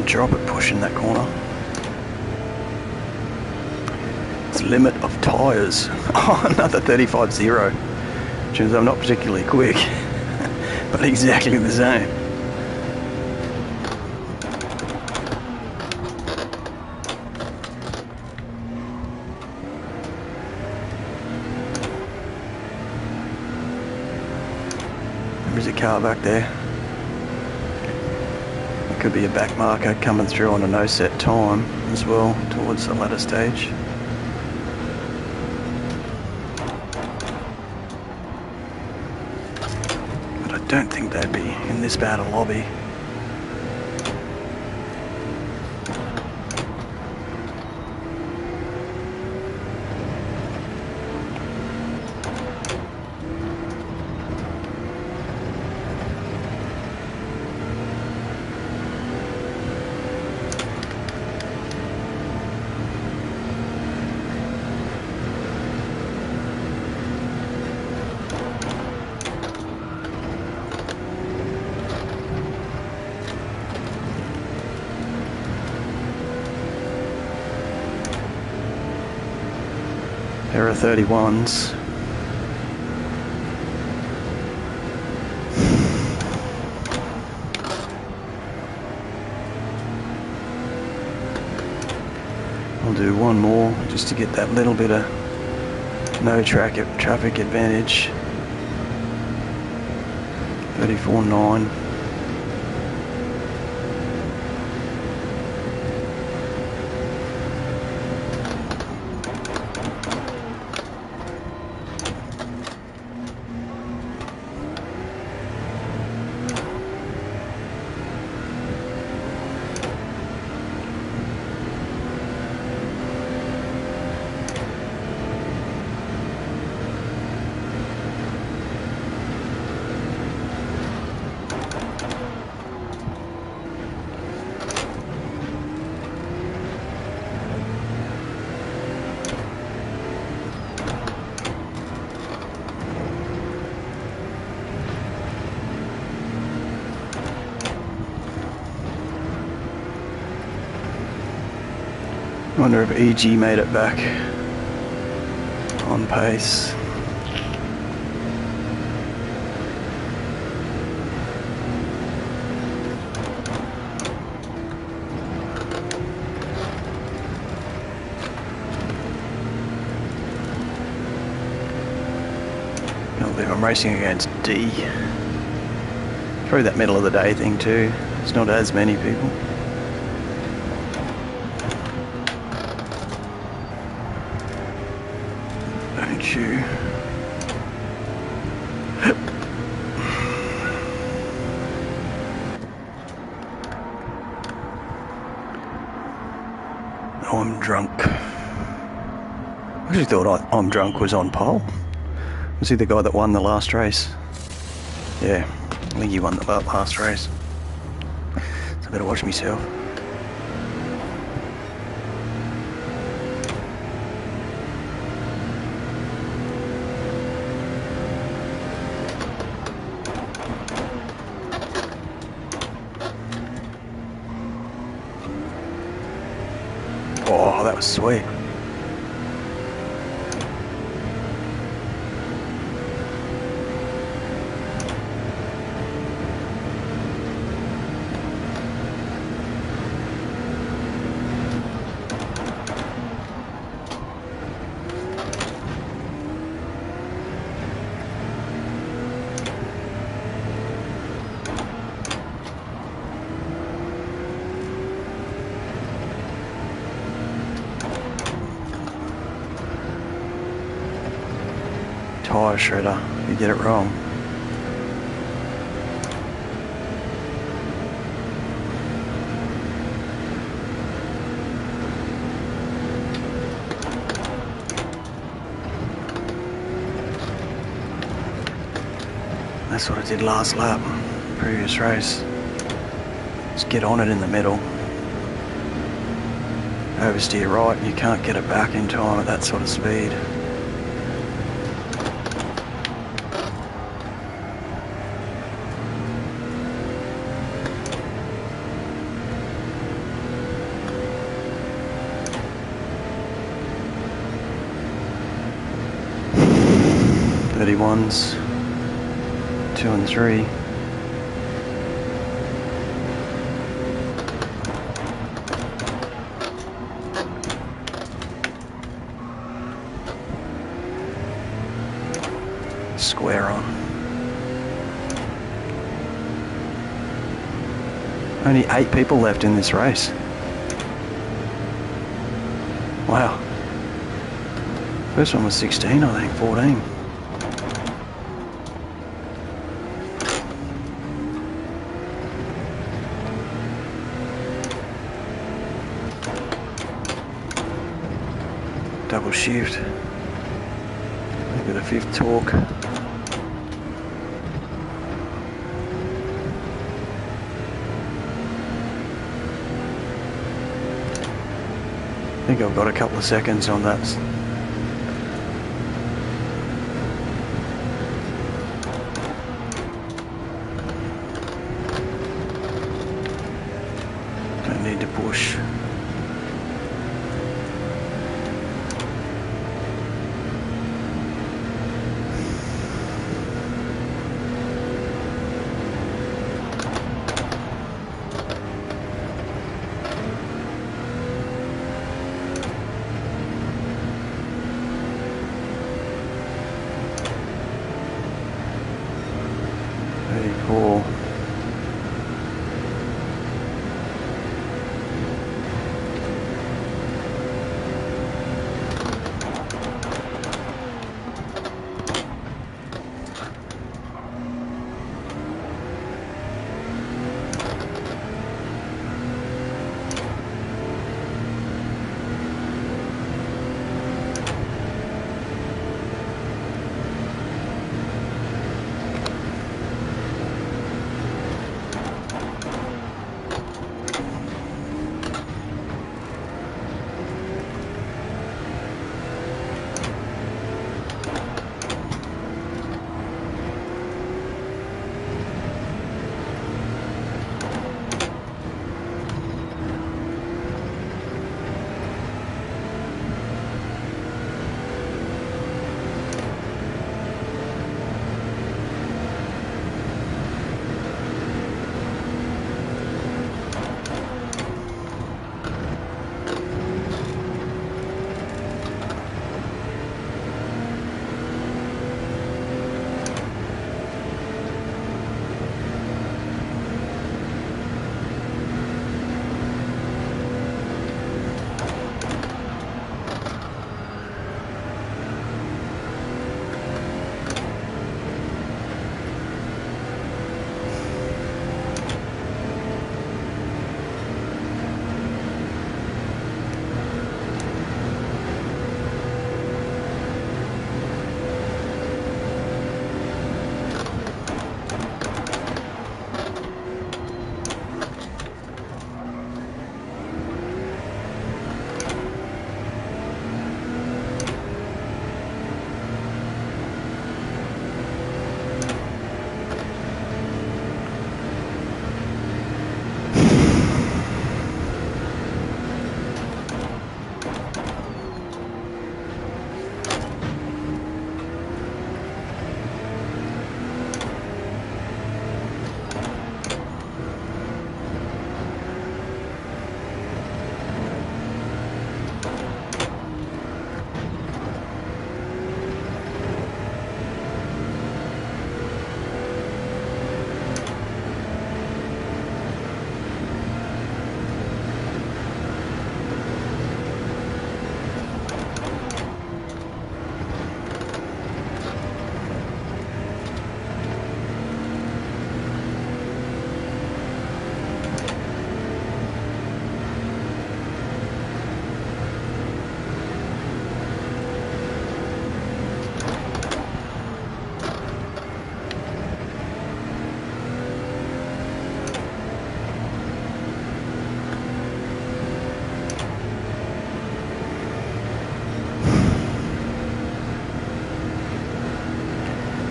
Drop it, push in that corner. It's limit of tyres. Oh, another 35.0. Which means I'm not particularly quick, but exactly the same. There's a car back there. Could be a back marker coming through on a no set time as well towards the latter stage. But I don't think they'd be in this bad a lobby. There are 31s. I'll do one more just to get that little bit of no traffic advantage. 34.9. Wonder if EG made it back on pace. Can't believe I'm racing against D. Probably that middle of the day thing too. It's not as many people. Don't you? Oh, I'm drunk. I actually thought I'm drunk was on pole. Was he the guy that won the last race? Yeah, I think he won the last race. So I better watch myself. Oh, that was sweet. Tyre shredder, you get it wrong. That's what I did last lap, previous race. Just get on it in the middle. Oversteer right, you can't get it back in time at that sort of speed. Ones, 2 and 3. Square on. Only 8 people left in this race. Wow. First one was 16, I think, 14. Double shift. Look at the 5th torque. I think I've got a couple of seconds on that. Don't need to push.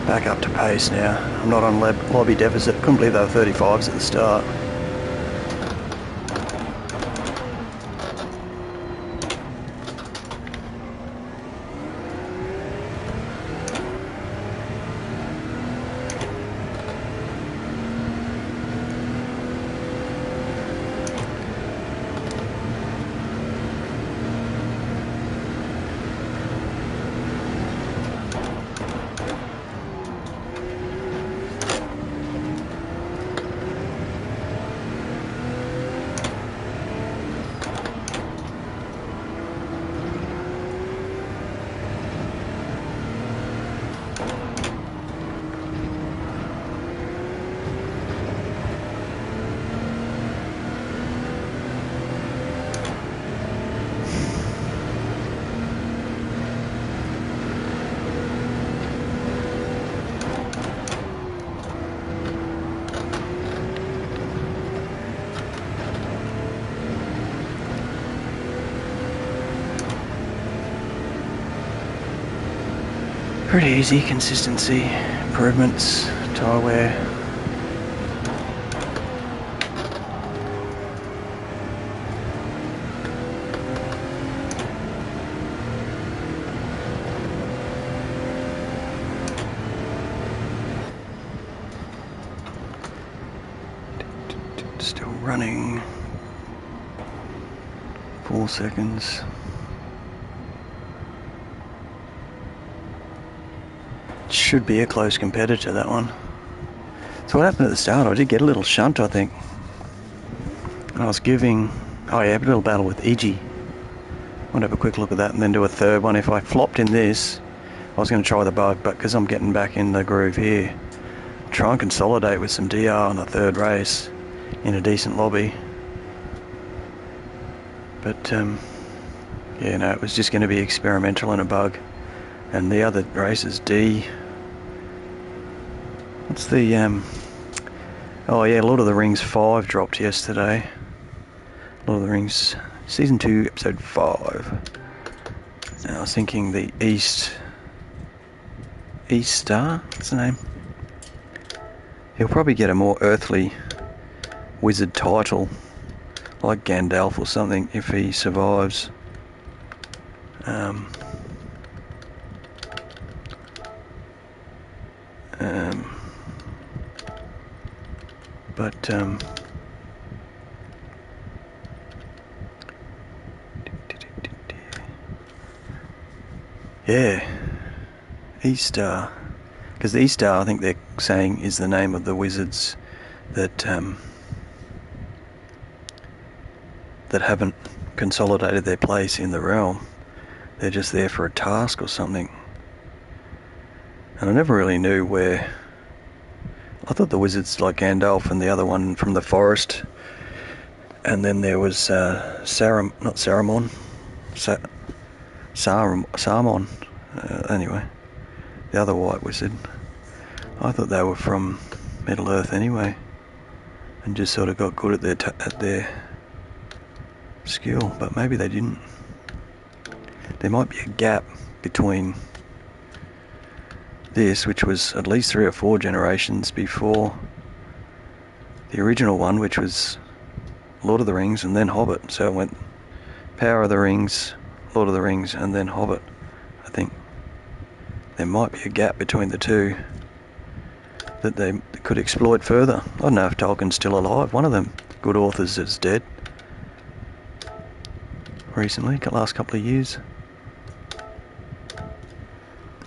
Back up to pace now. I'm not on lobby deficit. Couldn't believe they were 35s at the start. Pretty easy, consistency, improvements, tyre wear. Still running. 4 seconds. Should be a close competitor, that one. So what happened at the start? I did get a little shunt, I think. And I was giving... Oh yeah, a little battle with Iggy. I want to have a quick look at that and then do a third one. If I flopped in this, I was going to try the bug, but because I'm getting back in the groove here, try and consolidate with some DR on the third race in a decent lobby. But yeah, no, it was just going to be experimental and a bug. And the other race is D. What's the oh yeah, Lord of the Rings 5 dropped yesterday. Lord of the Rings Season 2 Episode 5. Now I was thinking the East Star, what's the name? He'll probably get a more earthly wizard title like Gandalf or something if he survives. But yeah, E-Star, because the E-Star, I think they're saying, is the name of the wizards that that haven't consolidated their place in the realm. They're just there for a task or something. And I never really knew where... I thought the wizards like Gandalf and the other one from the forest. And then there was Saruman. Anyway, the other white wizard. I thought they were from Middle Earth anyway. And just sort of got good at their skill. But maybe they didn't. There might be a gap between this, which was at least 3 or 4 generations before the original one, which was Lord of the Rings and then Hobbit. So it went Power of the Rings, Lord of the Rings, and then Hobbit. I think there might be a gap between the two that they could exploit further. I don't know if Tolkien's still alive. One of them good authors is dead recently, the last couple of years.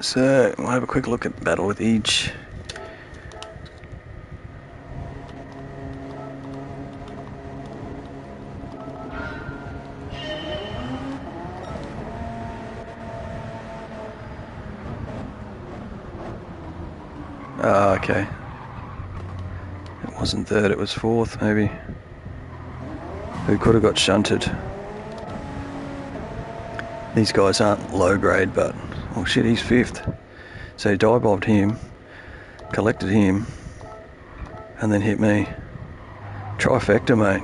So we'll have a quick look at Battle with each. Ah, okay. It wasn't third, it was fourth, maybe. Who could have got shunted? These guys aren't low grade, but... Oh shit, he's fifth. So he dive-bombed him, collected him, and then hit me. Trifecta, mate.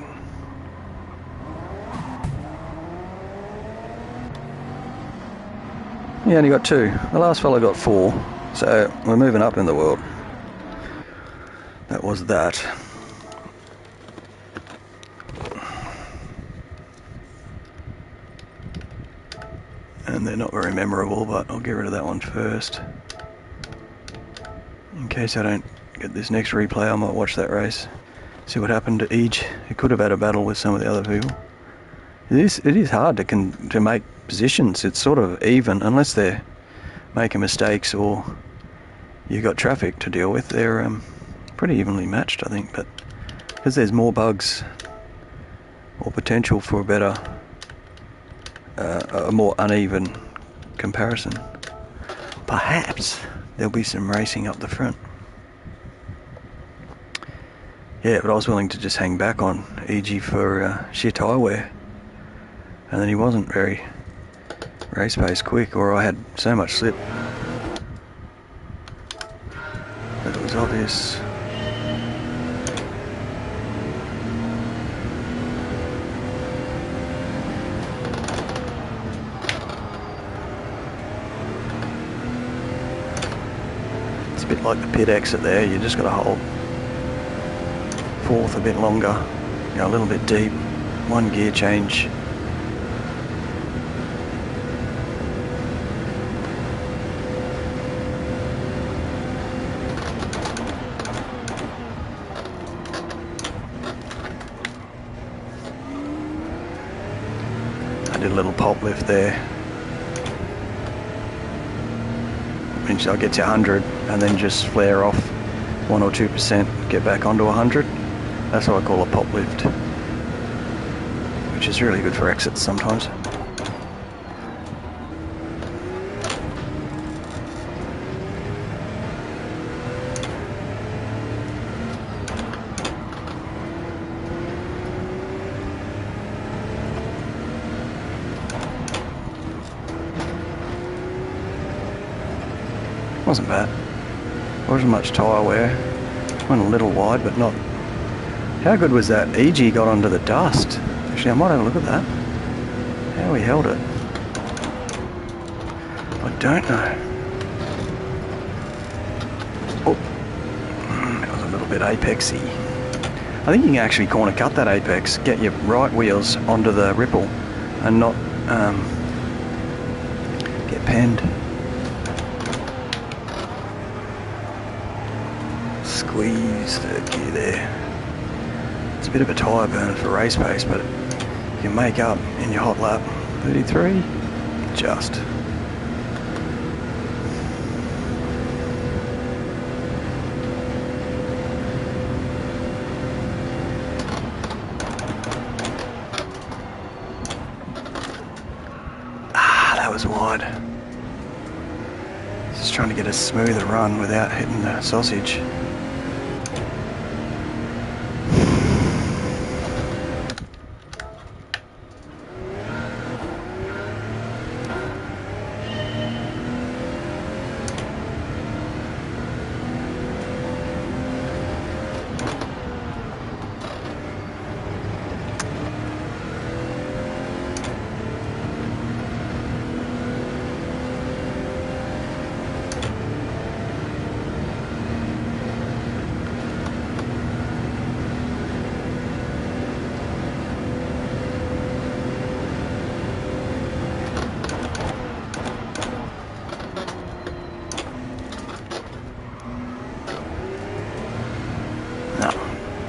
He only got 2. The last fella got 4. So we're moving up in the world. That was that. And they're not very memorable, but I'll get rid of that one first. In case I don't get this next replay, I might watch that race. See what happened to each. He could have had a battle with some of the other people. It is hard to make positions. It's sort of even, unless they're making mistakes or you've got traffic to deal with. They're pretty evenly matched, I think, but because there's more bugs or potential for a better, a more uneven comparison, perhaps there'll be some racing up the front. Yeah, but I was willing to just hang back on EG for sheer tyre wear, and then he wasn't very race pace quick, or I had so much slip that it was obvious. It's a bit like the pit exit there. You just got to hold fourth a bit longer, a little bit deep, one gear change. I did a little pop lift there, which I'll get to 100 and then just flare off 1 or 2%, get back onto 100. That's what I call a pop lift, which is really good for exits sometimes. Wasn't bad. Wasn't much tyre wear. Went a little wide, but not. How good was that? EG got onto the dust. Actually, I might have a look at that. How he held it, I don't know. Oh, that was a little bit apexy. I think you can actually corner cut that apex, get your right wheels onto the ripple, and not get penned. Squeeze third gear there. It's a bit of a tyre burner for race pace, but you can make up in your hot lap. 33, just. That was wide. Just trying to get a smoother run without hitting the sausage.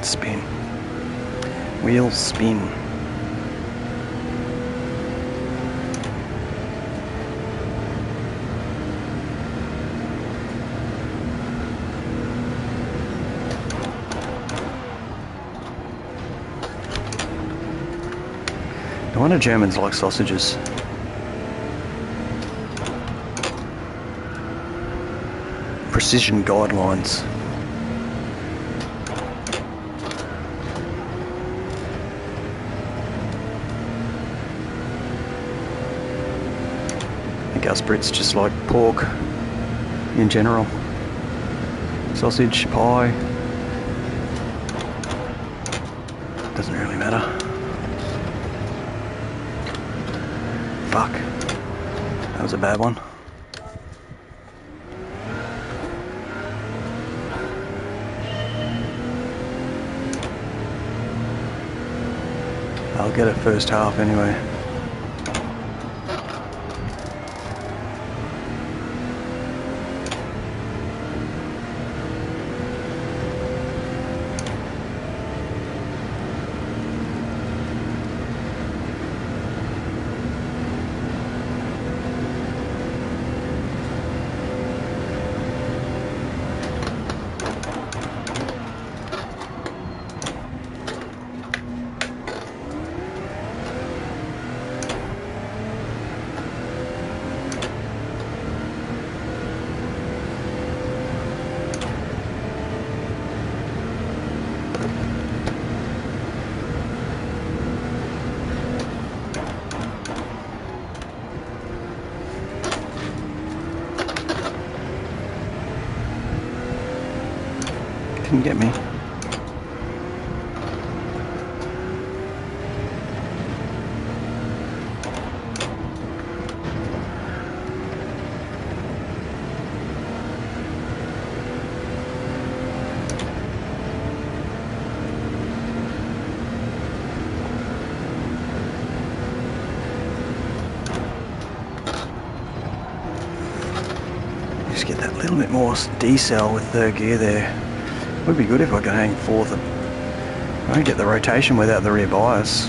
Spin. Wheel spin. No wonder Germans like sausages. Precision guidelines. I think us Brits just like pork in general. Sausage, pie. Doesn't really matter. Fuck. That was a bad one. I'll get it first half anyway. Couldn't get me. Just get that little bit more decel with third gear there. Would be good if I could hang fourth. I don't get the rotation without the rear bias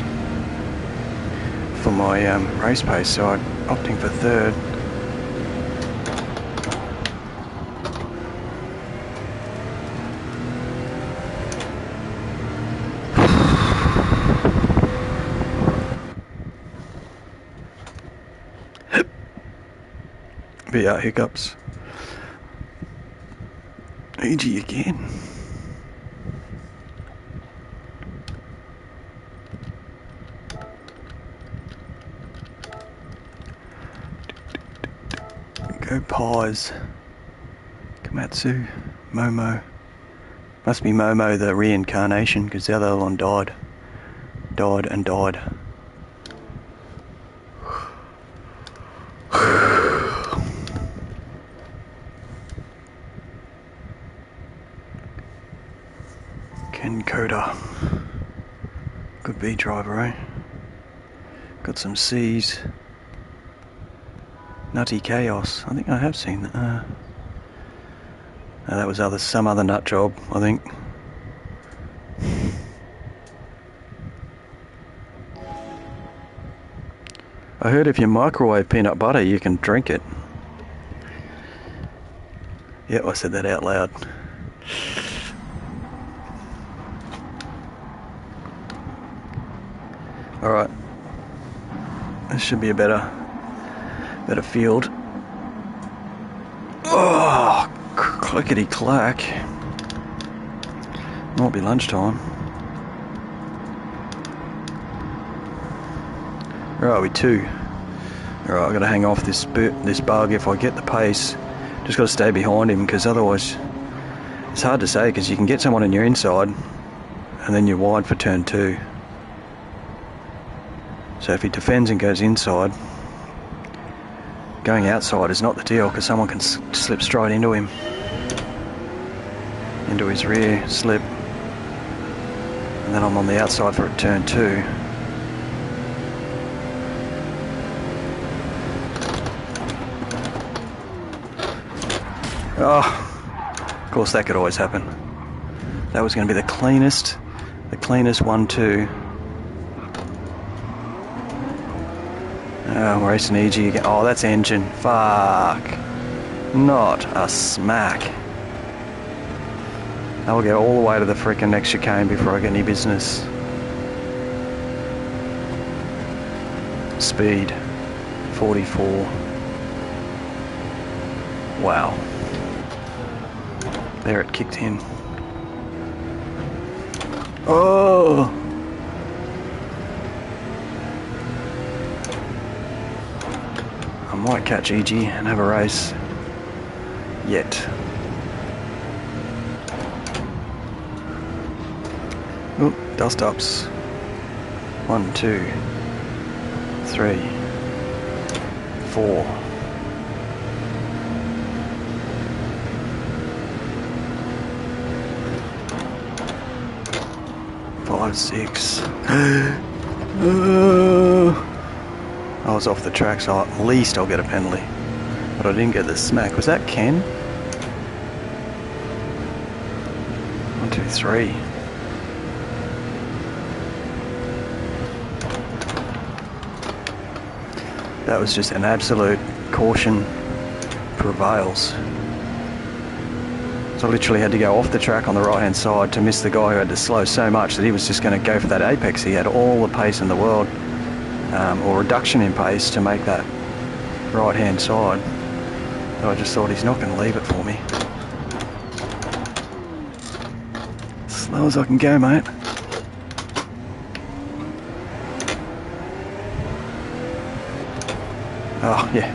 for my race pace, so I'm opting for third. VR hiccups. EG again. Go Pies. Komatsu. Momo. Must be Momo the reincarnation, because the other one died. Died and died. Ken Coda. Good V driver, eh? Got some C's. Nutty Chaos. I think I have seen that. That was some other nut job, I think. I heard if you microwave peanut butter, you can drink it. Yep, I said that out loud. Alright. This should be a better field. Oh, clickety clack. Might be lunchtime. Where are we? 2. Alright, I've got to hang off this bug if I get the pace. Just got to stay behind him, because otherwise it's hard to say, because you can get someone on your inside and then you're wide for turn 2. So if he defends and goes inside, going outside is not the deal, because someone can slip straight into him, into his rear slip, and then I'm on the outside for a turn 2. Oh, of course that could always happen. That was going to be the cleanest 1-2. Oh, I'm racing EG again. Oh, that's engine. Fuck. Not a smack. I will get all the way to the frickin' next chicane before I get any business. Speed. 44. Wow. There it kicked in. Oh! I might catch EG and have a race. Yet. Oop, dust ups. 1, 2, 3, 4. 5, 6. I was off the track, so at least I'll get a penalty. But I didn't get the smack. Was that Ken? 1, 2, 3. That was just an absolute caution prevails. So I literally had to go off the track on the right hand side to miss the guy who had to slow so much that he was just going to go for that apex. He had all the pace in the world, or reduction in pace, to make that right hand side. So I just thought, he's not going to leave it for me. Slow as I can go, mate. Oh yeah,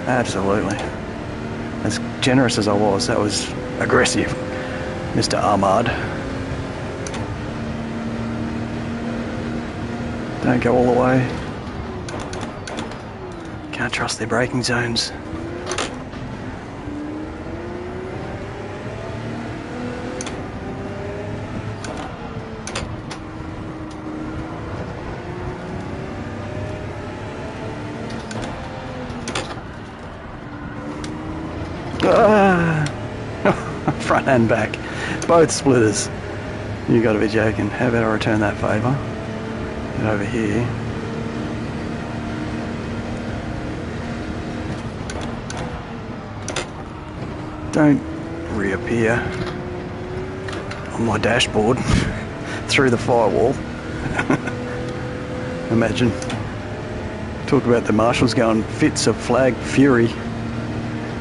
absolutely. As generous as I was, that was aggressive, Mr. Ahmad. Don't go all the way. Can't trust their braking zones. Front and back, both splitters. You got to be joking. How about I return that favour? Get over here. Don't reappear on my dashboard through the firewall. Imagine. Talk about the marshals going fits of flag fury.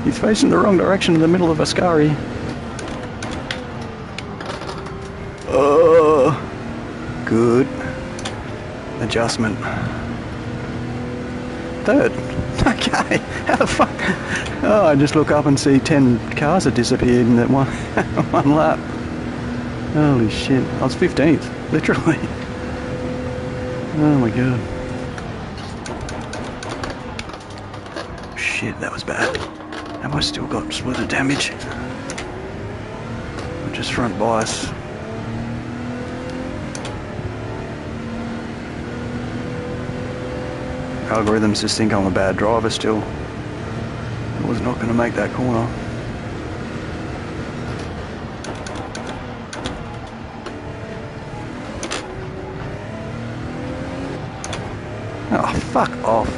He's facing the wrong direction in the middle of Ascari. Oh, good adjustment. Third. Okay. How the fuck? Oh, I just look up and see 10 cars have disappeared in that one lap. Holy shit. I was 15th, literally. Oh my god. Shit, that was bad. Have I still got splitter damage? Or just front bias? Algorithms just think I'm a bad driver still. I was not going to make that corner. Oh, fuck off.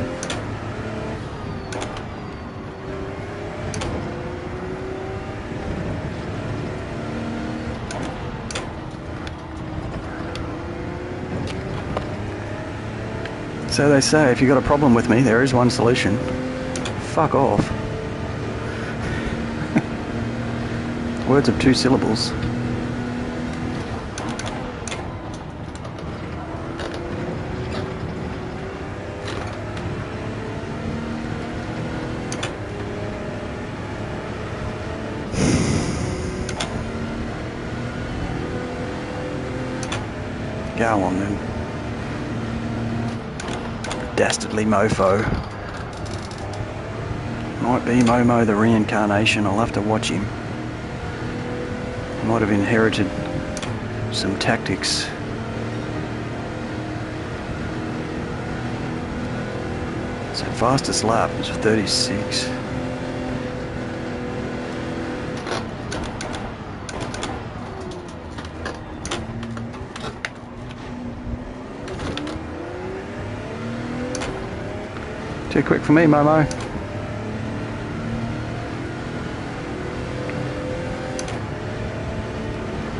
So they say, if you've got a problem with me, there is one solution. Fuck off. Words of 2 syllables. Go on then. Dastardly mofo. Might be Momo the reincarnation. I'll have to watch him. He might have inherited some tactics. So fastest lap is 36. Too quick for me, Momo.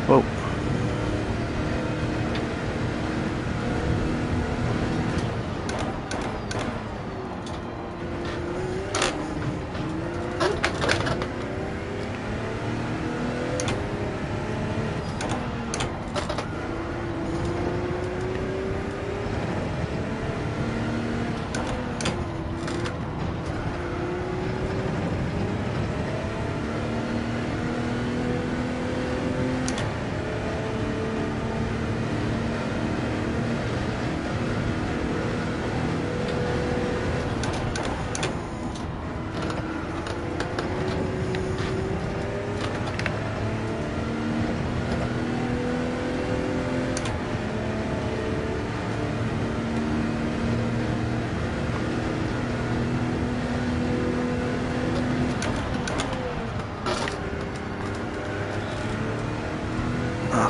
Whoa.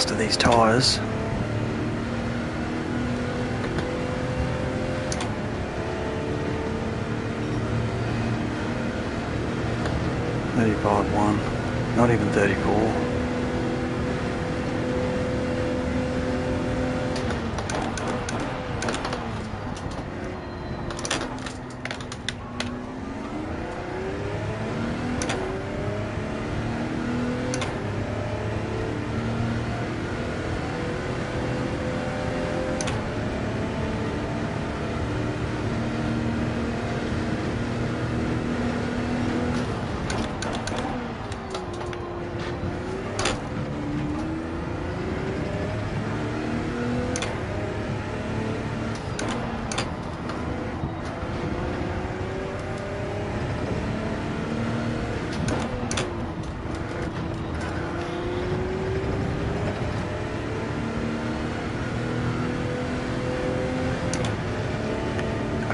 cost of these tyres. $35.1, not even 34.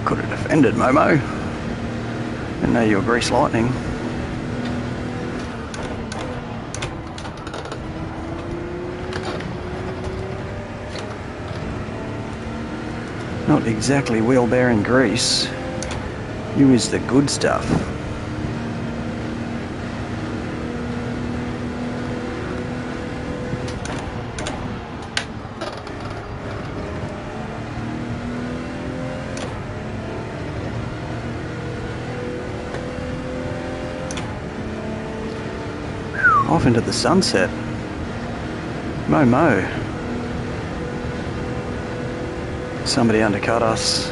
Could have defended, Momo. Didn't know you were grease lightning. Not exactly wheel-bearing grease. You is the good stuff. Off into the sunset. Momo. Somebody undercut us.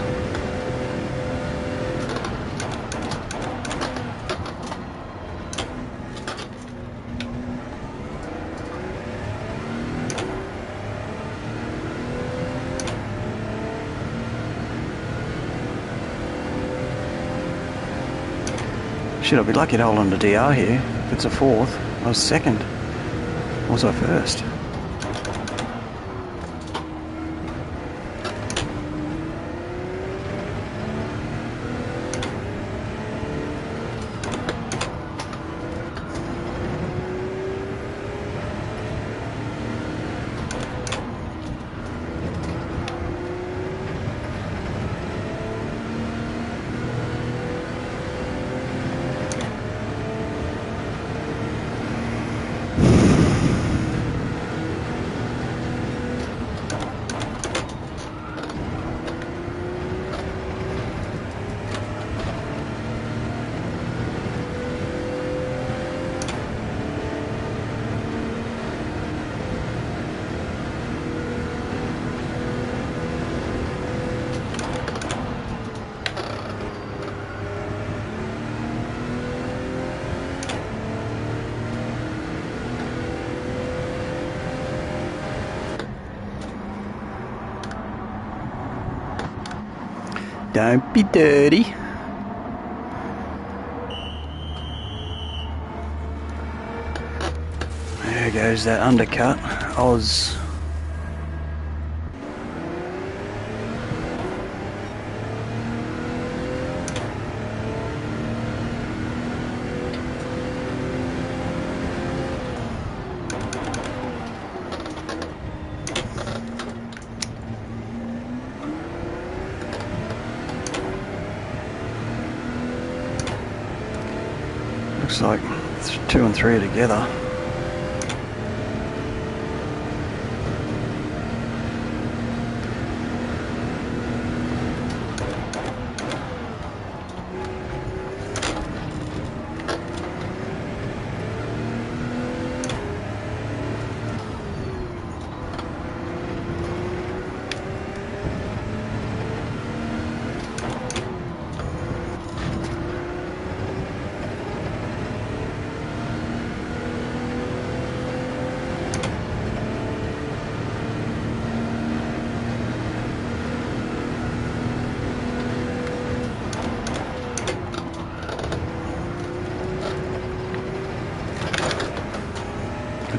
Shit, I'll be lucky to hold on to DR here. If it's a fourth. I was second. Or was I first? Don't be dirty. There goes that undercut. Oz. Looks like 2 and 3 are together.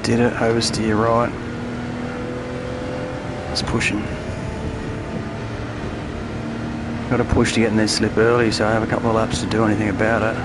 Did it, oversteer right. It's pushing. Got to push to get in this slip early, so I have a couple of laps to do anything about it.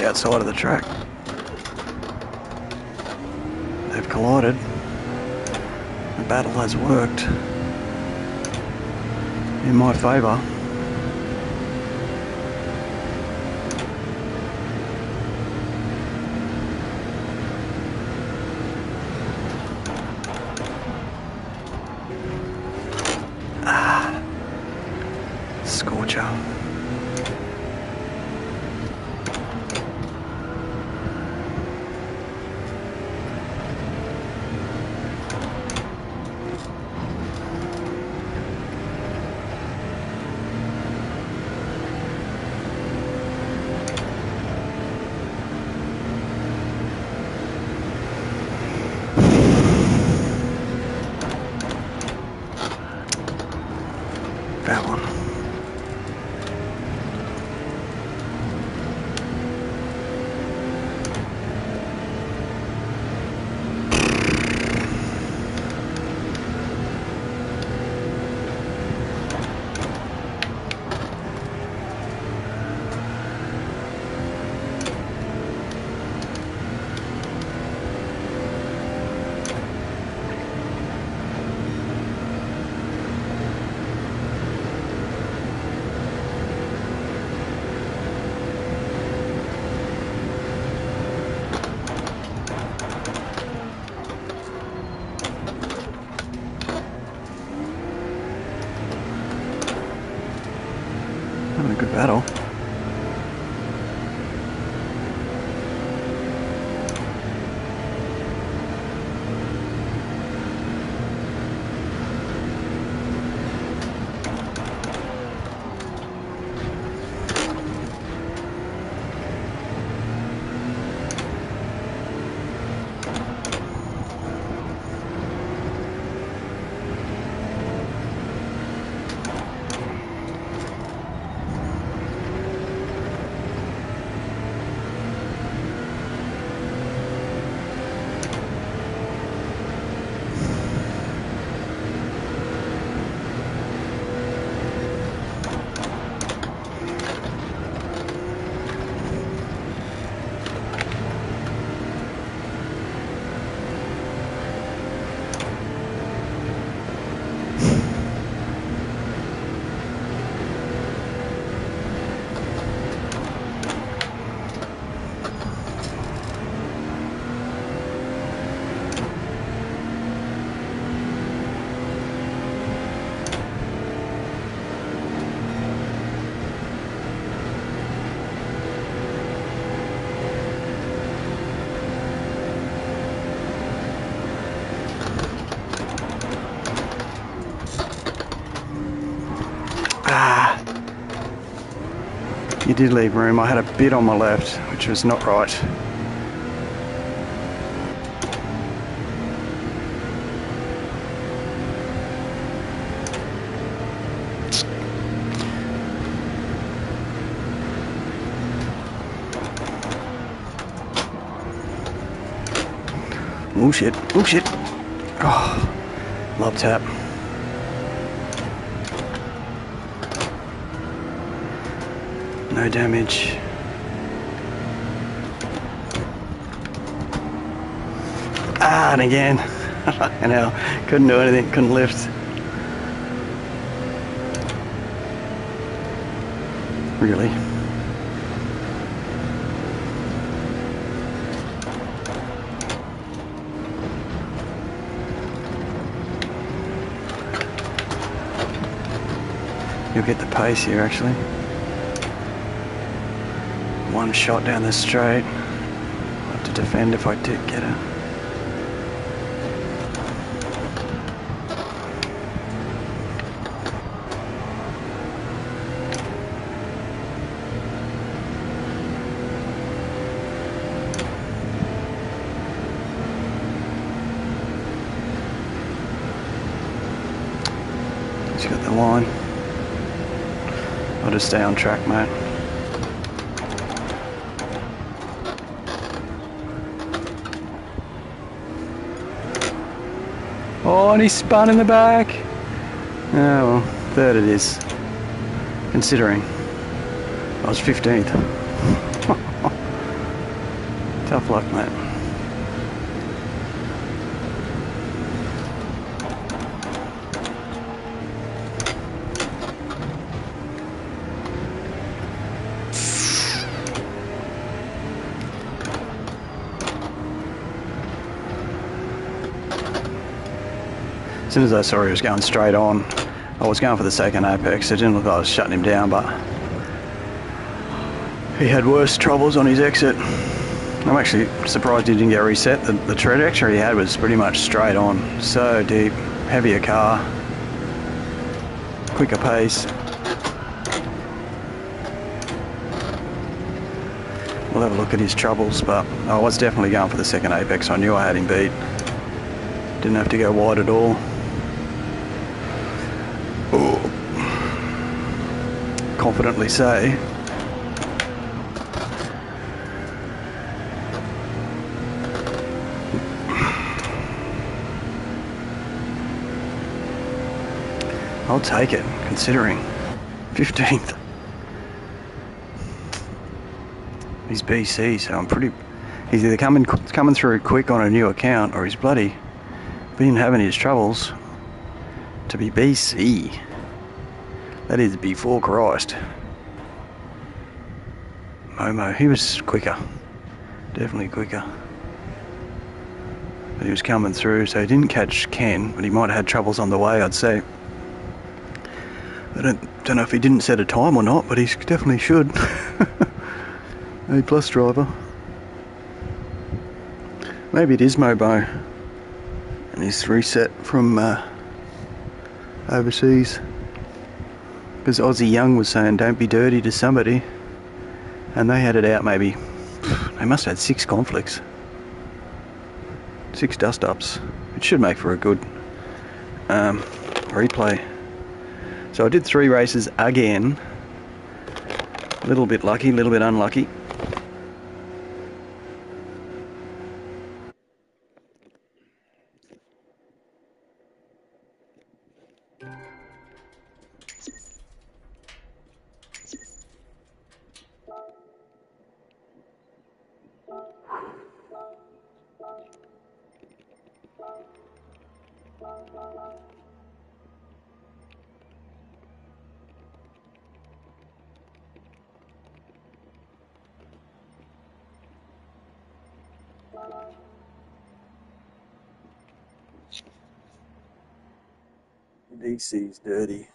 outside of the track. They've collided. The battle has worked in my favour. Scorcher. That one. Having a good battle. You did leave room. I had a bit on my left, which was not right. Oh shit, oh shit. Oh, love tap. No damage. Ah, and again. And now couldn't do anything, couldn't lift. Really? You'll get the pace here actually. One shot down the straight. I'll have to defend if I did get it. He's got the line. I'll just stay on track, mate. Oh, and he spun in the back. Oh, well, third it is. Considering I was 15th. Tough luck, mate. As soon as I saw he was going straight on, I was going for the second apex. It didn't look like I was shutting him down, but he had worse troubles on his exit. I'm actually surprised he didn't get reset. The trajectory he had was pretty much straight on. So deep, heavier car, quicker pace. We'll have a look at his troubles, but I was definitely going for the second apex. I knew I had him beat. Didn't have to go wide at all. Confidently say. I'll take it, considering 15th. He's BC, so I'm pretty. He's either coming through quick on a new account, or he's bloody been having his troubles. To be BC, that is before Christ. Momo, he was quicker, definitely quicker. But he was coming through, so he didn't catch Ken, but he might have had troubles on the way, I'd say. I don't know if he didn't set a time or not, but he definitely should. A+ driver. Maybe it is Mobo, and he's reset from overseas. Because Aussie Young was saying, don't be dirty to somebody. And they had it out maybe, they must have had 6 conflicts. 6 dust-ups. It should make for a good replay. So I did 3 races again. A little bit lucky, a little bit unlucky. DC's dirty.